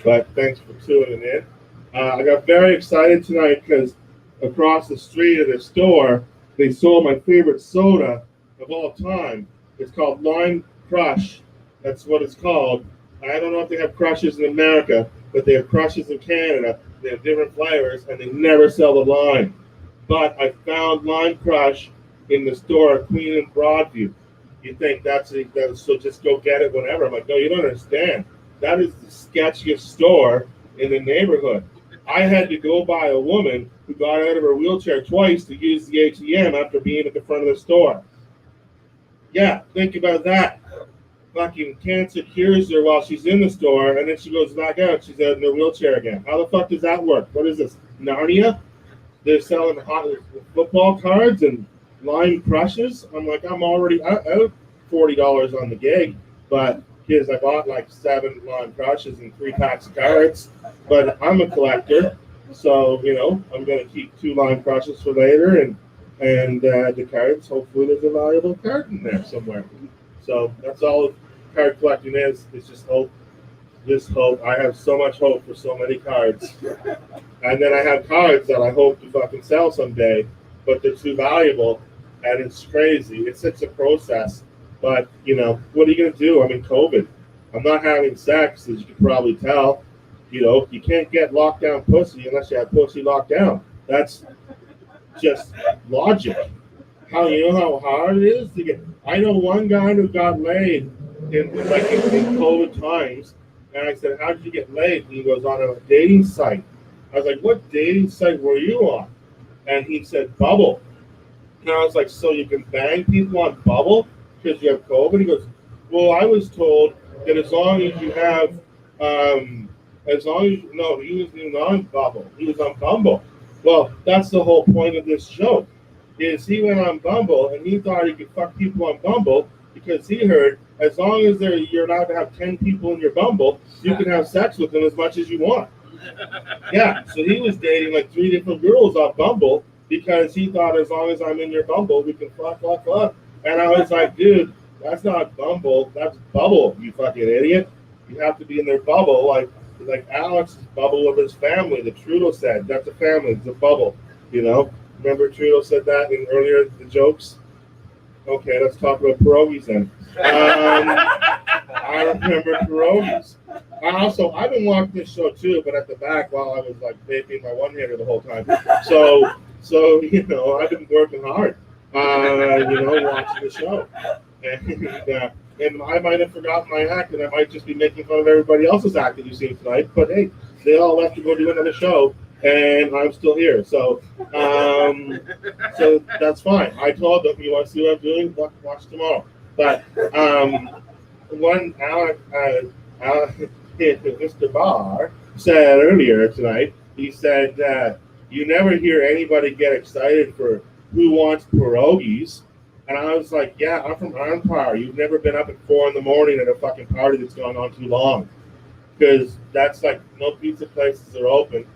But thanks for tuning in. I got very excited tonight because across the street at the store, they sold my favorite soda of all time. It's called Lime Crush. That's what it's called. I don't know if they have crushes in America, but they have crushes in Canada. They have different flavors, and they never sell the lime. But I found Lime Crush in the store at Queen and Broadview. You think so just go get it whenever. I'm like, no, you don't understand. That is the sketchiest store in the neighborhood. I had to go by a woman who got out of her wheelchair twice to use the ATM after being at the front of the store. Yeah, think about that. Fucking cancer cures her while she's in the store, and then she goes back out. She's out in her wheelchair again. How the fuck does that work? What is this, Narnia? They're selling hot football cards and Lime Crushes. I'm like, I'm already out $40 on the gig, but because I bought like 7 Lime Crushes and 3 packs of cards, but I'm a collector, so you know I'm gonna keep 2 Lime Crushes for later, and the cards. Hopefully, there's a valuable card in there somewhere. So that's all card collecting is. It's just hope. Just hope. I have so much hope for so many cards, and then I have cards that I hope to fucking sell someday, but they're too valuable, and it's crazy. It's such a process. But, you know, what are you going to do? I'm in COVID. I'm not having sex, as you can probably tell. You know, you can't get lockdown pussy unless you have pussy locked down. That's just logic. You know how hard it is to get. I know one guy who got laid in COVID times, and I said, how did you get laid? And he goes, on a dating site. I was like, what dating site were you on? And he said, Bubble. And I was like, so you can bang people on Bubble because you have COVID? He goes, well, I was told that as long as you have, he was on Bubble. He was on Bumble. Well, that's the whole point of this show, is he went on Bumble and he thought he could fuck people on Bumble because he heard as long as you're allowed to have 10 people in your Bumble, you can have sex with them as much as you want. Yeah, so he was dating like 3 different girls on Bumble because he thought as long as I'm in your Bumble, we can fuck. And I was like, dude, that's not Bumble, that's Bubble, you fucking idiot. You have to be in their bubble, like Alex's bubble of his family. The Trudeau said, that's a family, it's a bubble, you know? Remember Trudeau said that in earlier the jokes? Okay, let's talk about pierogies then. I remember pierogies. I've been watching this show too, but at the back while I was like vaping my one-hander the whole time. So you know, I've been working hard. watching the show. And I might have forgotten my act, and I might just be making fun of everybody else's act that you've seen tonight. But hey, they all left to go do another show, and I'm still here. So that's fine. I told them, you want to see what I'm doing? Watch tomorrow. But one Mr. Barr said earlier tonight, he said that you never hear anybody get excited for who wants pierogies. And I was like, yeah, I'm from Empire. You've never been up at 4 a.m. at a fucking party that's gone on too long. Because that's like, no pizza places are open.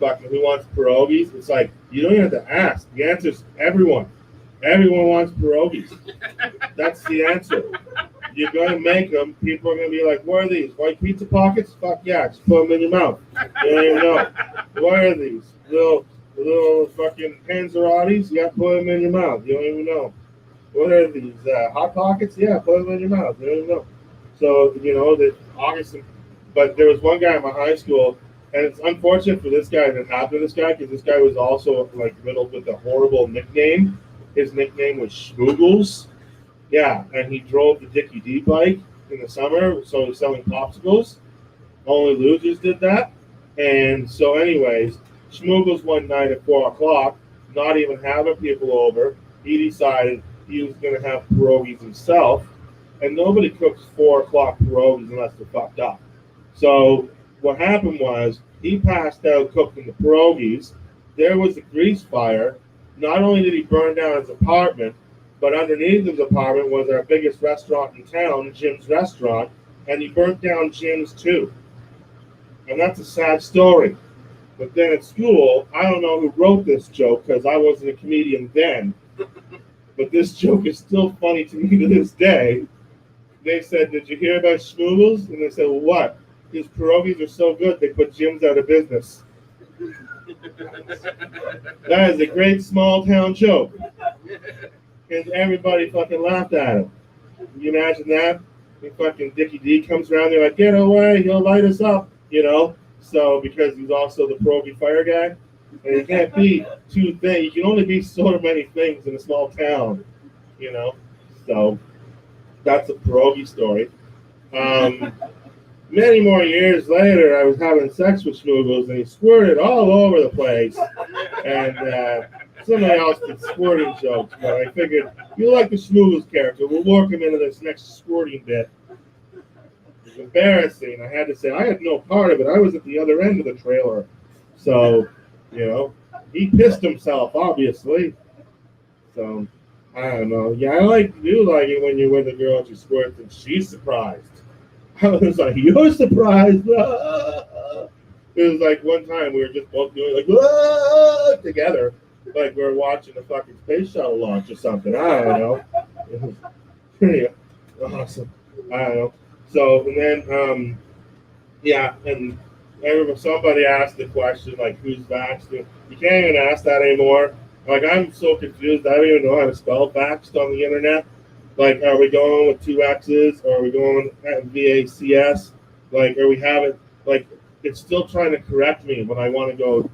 Fucking who wants pierogies? It's like, you don't even have to ask. The answer is everyone. Everyone wants pierogies. That's the answer. You're going to make them. People are going to be like, what are these? White pizza pockets? Fuck yeah, just put them in your mouth. You don't even know. What are these? Little fucking panzerottis? Yeah, put them in your mouth. You don't even know. What are these? Hot Pockets? Yeah, put them in your mouth. You don't even know. So, that August. But there was one guy in my high school, and it's unfortunate for this guy that happened to this guy, because this guy was also like riddled with a horrible nickname. His nickname was Schmoogles. Yeah, and he drove the Dickie D bike in the summer, so he was selling popsicles. Only losers did that. And so anyways, Schmoogles one night at 4 o'clock, not even having people over, he decided he was going to have pierogies himself. And nobody cooks 4 o'clock pierogies unless they're fucked up. So what happened was, he passed out cooking the pierogies. There was a grease fire. Not only did he burn down his apartment, but underneath his apartment was our biggest restaurant in town, Jim's Restaurant, and he burnt down Jim's too. And that's a sad story. But then at school, I don't know who wrote this joke, because I wasn't a comedian then, but this joke is still funny to me to this day. They said, did you hear about Schmoogles? And they said, well, what? His pierogies are so good, they put Jim's out of business. That is a great small town joke. And everybody fucking laughed at him. Can you imagine that? And fucking Dickie D comes around, they're like, get away, he'll light us up, So, because he's also the pierogi fire guy. And you can't be two things. You can only be so many things in a small town, So, that's a pierogi story. Many more years later, I was having sex with Schmoogles, and he squirted all over the place. And somebody else did squirting jokes, but I figured, you like the Schmoogles character, we'll work him into this next squirting bit. It was embarrassing. I had to say, I had no part of it. I was at the other end of the trailer. So, he pissed himself, obviously. So, I don't know. Yeah, I do like it when you're with a girl and she squirts and she's surprised. I was like, you're surprised. It was like one time we were just both doing like together, like we were watching a fucking space shuttle launch or something. I don't know. It was pretty awesome. I don't know. So and then and I remember somebody asked the question like, who's vaxxed? You can't even ask that anymore. Like, I'm so confused. I don't even know how to spell vaxxed on the internet. Like, are we going with 2 X's, or are we going VACS? Like, are we having, like, it's still trying to correct me when I want to go.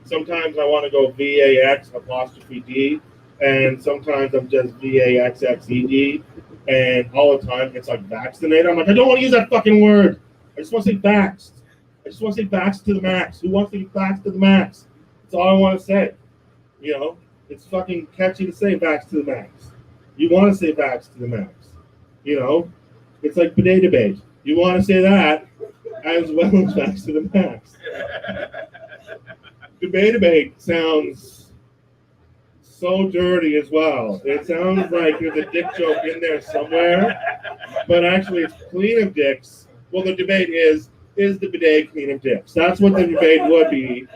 Sometimes I want to go VAX''D, and sometimes I'm just VAXXED, and all the time it's like vaccinated. I'm like, I don't want to use that fucking word. I just want to say vaxxed. I just want to say vaxxed to the max. Who wants to be vaxxed to the max? That's all I want to say. It's fucking catchy to say vaxxed to the max. You want to say vax to the max. It's like bidet debate. You want to say that as well as vax to the max. Debate sounds so dirty as well. It sounds like there's a dick joke in there somewhere, but actually it's clean of dicks. Well, the debate is the bidet clean of dicks? That's what the debate would be,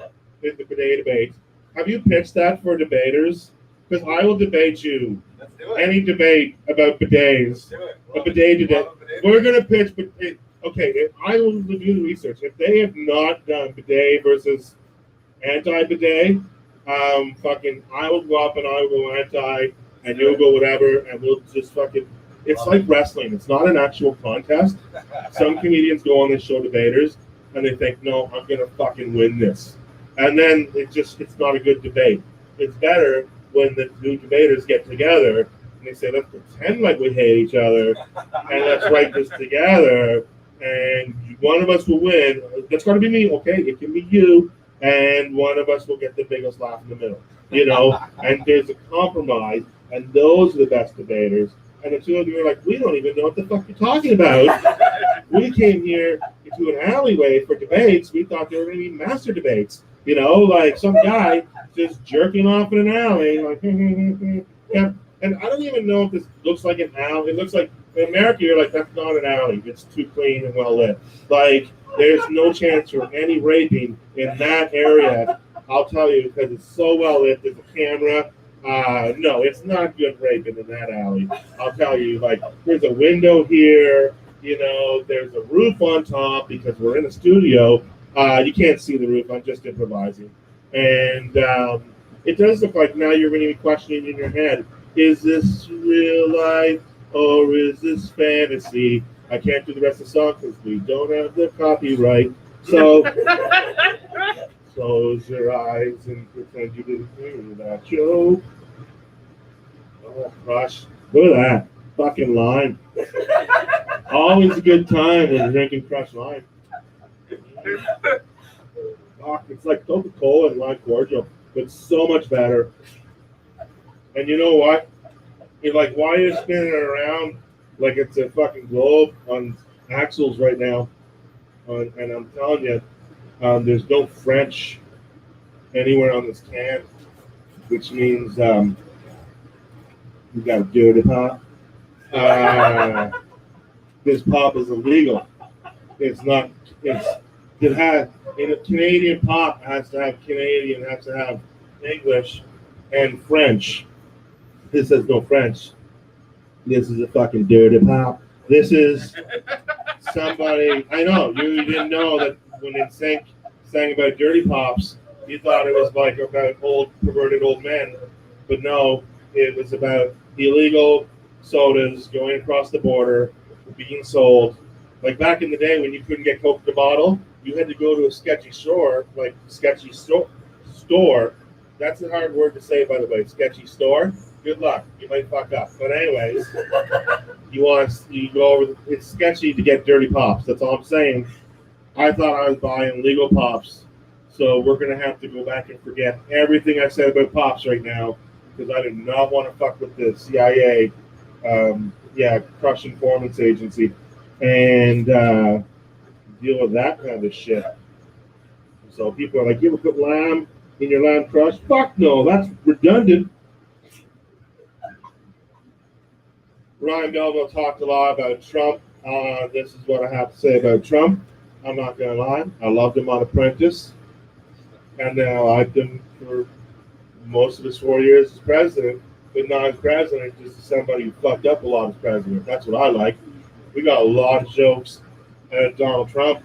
is the bidet debate. Have you pitched that for debaters? Because I will debate you. Any debate about bidets. A bidet debate. We're going to pitch, okay, I will do the research. If they have not done bidet versus anti-bidet, I will go up and I will go anti, and you'll go whatever, and we'll just fucking, it's like wrestling. It's not an actual contest. Some comedians go on this show, debaters, and they think, no, I'm going to fucking win this. And then it's not a good debate. It's better when the two debaters get together and they say, let's pretend like we hate each other and let's write this together and one of us will win. That's going to be me, okay? It can be you, and one of us will get the biggest laugh in the middle, and there's a compromise, and those are the best debaters. And the two of you are like, we don't even know what the fuck you're talking about. We came here into an alleyway for debates. We thought they were going to be master debates. Like some guy just jerking off in an alley. Like, yeah. And I don't even know if this looks like an alley. It looks like, in America, you're like, that's not an alley. It's too clean and well lit. Like, there's no chance for any raping in that area. I'll tell you, because it's so well lit. There's a camera. No, it's not good raping in that alley. I'll tell you, like, there's a window here. There's a roof on top because we're in a studio. You can't see the roof. I'm just improvising. And it does look like now you're going to be questioning in your head, is this real life or is this fantasy? I can't do the rest of the song because we don't have the copyright. So close your eyes and pretend you didn't hear that joke. Oh, gosh. Look at that. Fucking lime. Always a good time when you're drinking crushed lime. It's like Coca-Cola and lime cordial, but so much better. And you know what? You're like, why are you spinning it around like it's a fucking globe on axles right now? And I'm telling you, there's no French anywhere on this can, which means we got to do it, huh? This pop is illegal. It has, in a Canadian pop has to have Canadian, has to have English and French. This has no French. This is a fucking dirty pop. This is somebody, I know, you didn't know that when they sang about dirty pops, you thought it was like about perverted old men. But no, it was about illegal sodas going across the border, being sold. Like back in the day when you couldn't get Coke in a bottle, you had to go to a sketchy store, like sketchy store. That's a hard word to say, by the way, sketchy store. Good luck. You might fuck up. But anyways, you go over, it's sketchy to get dirty pops. That's all I'm saying. I thought I was buying legal pops. So we're going to have to go back and forget everything I said about pops right now because I do not want to fuck with the CIA, crush informants agency, and deal with that kind of shit. So people are like, you ever put lime in your lime crush? Fuck no, that's redundant. Ryan Melville talked a lot about Trump. This is what I have to say about Trump. I'm not going to lie. I loved him on Apprentice. And I liked him for most of his 4 years as president. But not as president, just as somebody who fucked up a lot as president. That's what I like. We got a lot of jokes at Donald Trump.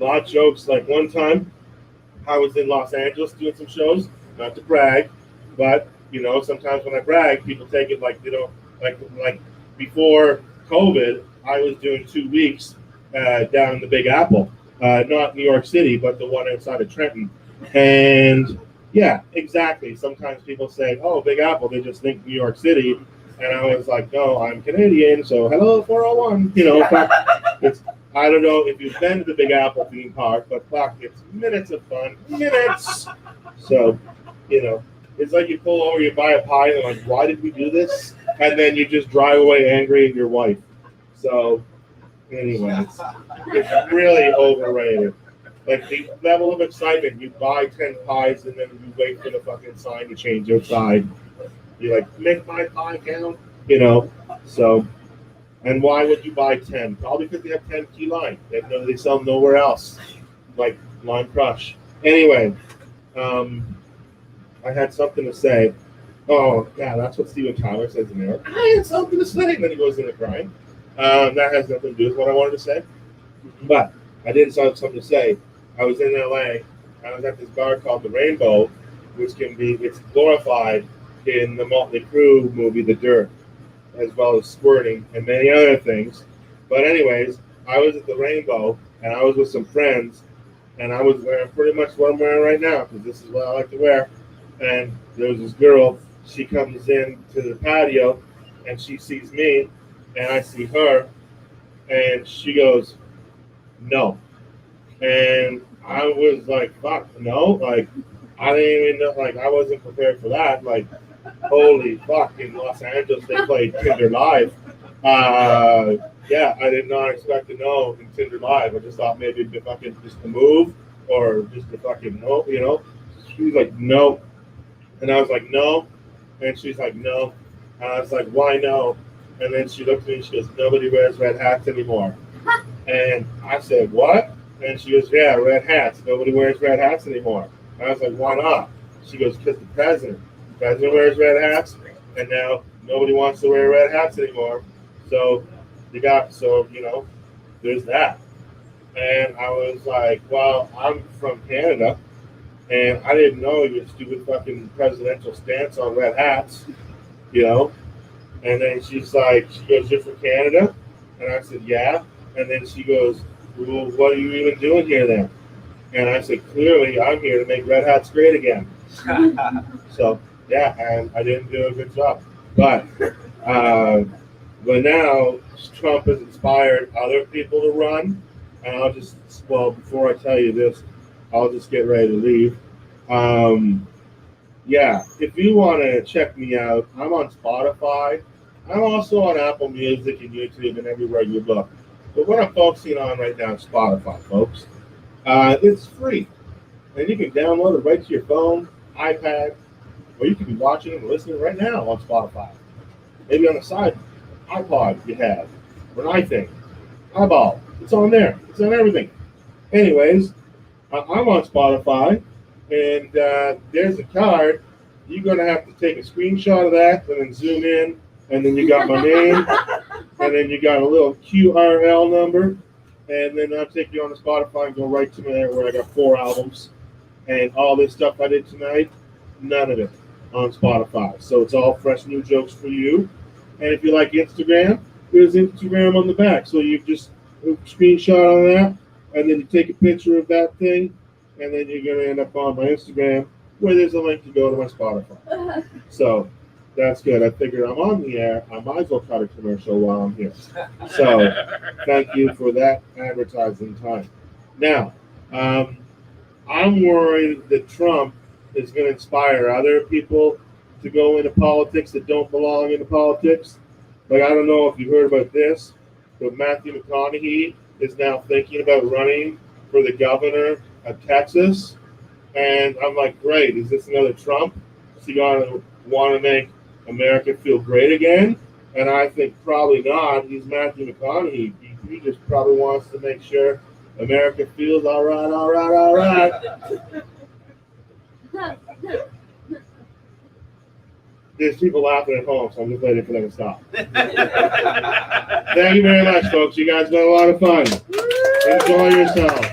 A lot of jokes. Like one time, I was in Los Angeles doing some shows. Not to brag, but, sometimes when I brag, people take it like they don't, like before COVID, I was doing 2 weeks down in the Big Apple, not New York City, but the one outside of Trenton. And yeah, exactly. Sometimes people say, "Oh, Big Apple," they just think New York City, and I was like, "No, I'm Canadian, so hello 401." I don't know if you've been to the Big Apple theme park, but fuck, it's minutes of fun, minutes. So, it's like you pull over, you buy a pie, and like, why did we do this? And then you just drive away angry at your wife. So, anyways, it's really overrated. Like the level of excitement, you buy 10 pies and then you wait for the fucking sign to change outside. You're like, make my pie count, So, and why would you buy 10? Probably because they have 10 key lime. They sell them nowhere else, like Lime Crush. Anyway, I had something to say. Oh, yeah, that's what Steven Tyler says in there. I had something to say. And then he goes into crying. That has nothing to do with what I wanted to say. But I did have something to say. I was in LA. I was at this bar called The Rainbow, which it's glorified in the Motley Crue movie, The Dirt, as well as squirting and many other things. But anyways, I was at The Rainbow, and I was with some friends, and I was wearing pretty much what I'm wearing right now, because this is what I like to wear. And there was this girl she comes in to the patio and she sees me and I see her and she goes, no. And I was like, fuck, no. Like, I didn't even know, like, I wasn't prepared for that. Like, holy fuck, in Los Angeles, they played Tinder Live. Yeah, I did not expect to know in Tinder Live. I just thought maybe it'd be fucking just a move or just a fucking no, you know? She was like, no. And I was like, no. And she's like, no. And I was like, why no? And then she looked at me and she goes, nobody wears red hats anymore. And I said, what? And she goes, yeah, red hats. Nobody wears red hats anymore. And I was like, why not? She goes, because the president wears red hats, and now nobody wants to wear red hats anymore. So you know, there's that. And I was like, well, I'm from Canada, and I didn't know your stupid fucking presidential stance on red hats, you know. And then she goes, you're from Canada? And I said, yeah. And then she goes, well, what are you even doing here then? And I said, clearly, I'm here to make red hats great again. So, yeah, and I didn't do a good job. But now Trump has inspired other people to run. And before I tell you this, I'll just get ready to leave. Yeah, if you want to check me out, I'm on Spotify. I'm also on Apple Music and YouTube and everywhere you look. But what I'm focusing on right now is Spotify, folks. It's free. And you can download it right to your phone, iPad, or you can be watching and listening right now on Spotify. Maybe on the side iPod you have, or an iThing, eyeball. It's on there. It's on everything. Anyways, I'm on Spotify, and there's a card. You're going to have to take a screenshot of that and then zoom in, and then you got my name, and then you got a little QRL number, and then I'll take you on the Spotify and go right to there where I got 4 albums. And all this stuff I did tonight, none of it on Spotify. So it's all fresh new jokes for you. And if you like Instagram, there's Instagram on the back. So you just screenshot on that, and then you take a picture of that thing, and then you're going to end up on my Instagram where there's a link to go to my Spotify. So that's good. I figured I'm on the air. I might as well cut a commercial while I'm here. So thank you for that advertising time. Now, I'm worried that Trump is going to inspire other people to go into politics that don't belong into politics. Like, I don't know if you heard about this, but Matthew McConaughey is now thinking about running for the governor of Texas. And I'm like, great, is this another Trump? Is he going to want to make America feel great again? And I think probably not. He's Matthew McConaughey. He just probably wants to make sure America feels all right, all right, all right. There's people laughing at home, so I'm just waiting for them to stop. Thank you very much, folks. You guys had a lot of fun. Enjoy yourself.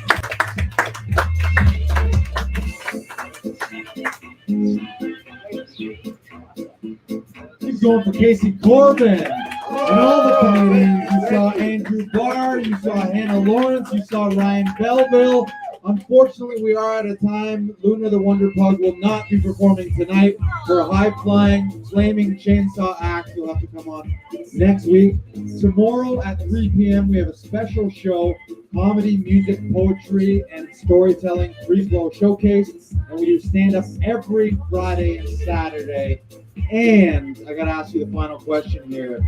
He's going for Casey Corbin. And all the Canadians, you saw Andrew Barr, you saw Hannah Lawrence, you saw Ryan Belleville. Unfortunately, we are out of time. Luna the Wonder Pug will not be performing tonight for a high-flying, flaming chainsaw act. You'll have to come on next week. Tomorrow at 3 p.m., we have a special show, comedy, music, poetry, and storytelling free-flow showcase. And we do stand-up every Friday and Saturday. And I got to ask you the final question here.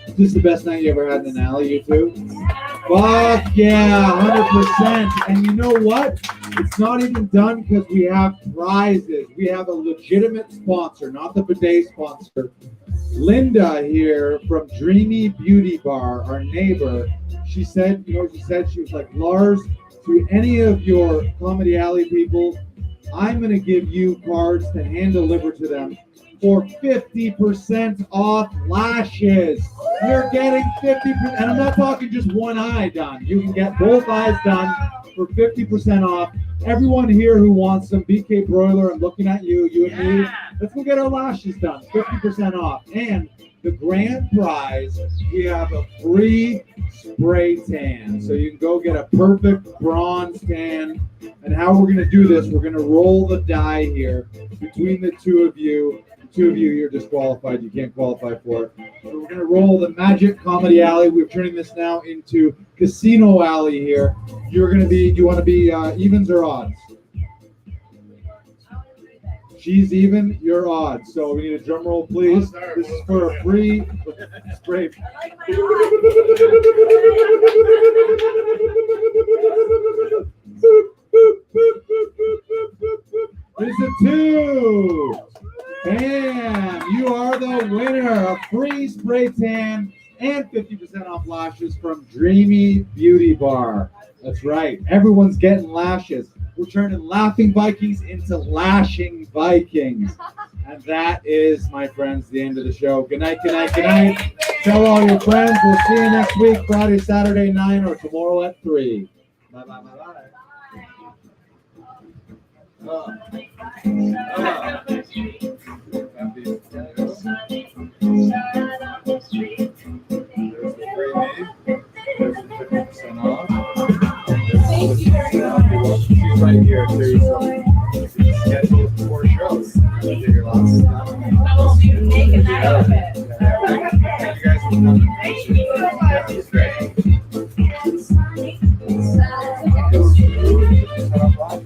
Is this the best night you ever had in an alley, you two? Fuck yeah, 100%. And you know what? It's not even done because we have prizes. We have a legitimate sponsor, not the bidet sponsor. Linda here from Dreamy Beauty Bar, our neighbor. She said, you know what she said? She was like, Lars, to any of your Comedy Alley people, I'm going to give you cards to hand deliver to them for 50% off lashes. You're getting 50%, and I'm not talking just one eye done. You can get both eyes done for 50% off. Everyone here who wants some BK Broiler, I'm looking at you, you and me. Let's go get our lashes done, 50% off. And the grand prize, we have a free spray tan. So you can go get a perfect bronze tan. And how we're going to do this, we're going to roll the die here between the two of you. 2 of you, you're disqualified. You can't qualify for it. So we're gonna roll the Magic Comedy Alley. We're turning this now into Casino Alley here. You want to be evens or odds? She's even, you're odds. So we need a drum roll, please. This is for a free spray. It's a 2. Bam! You are the winner. A free spray tan and 50% off lashes from Dreamy Beauty Bar. That's right. Everyone's getting lashes. We're turning laughing Vikings into lashing Vikings. And that is, my friends, the end of the show. Good night, good night, good night. Tell all your friends. We'll see you next week, Friday, Saturday, 9, or tomorrow at 3. Bye, bye, bye, bye. She's right here too, so if you schedule 4 shows, give your lots. Taking that outfit. Thank you guys for coming. Thank you so much. Yeah, it was great. Set up live.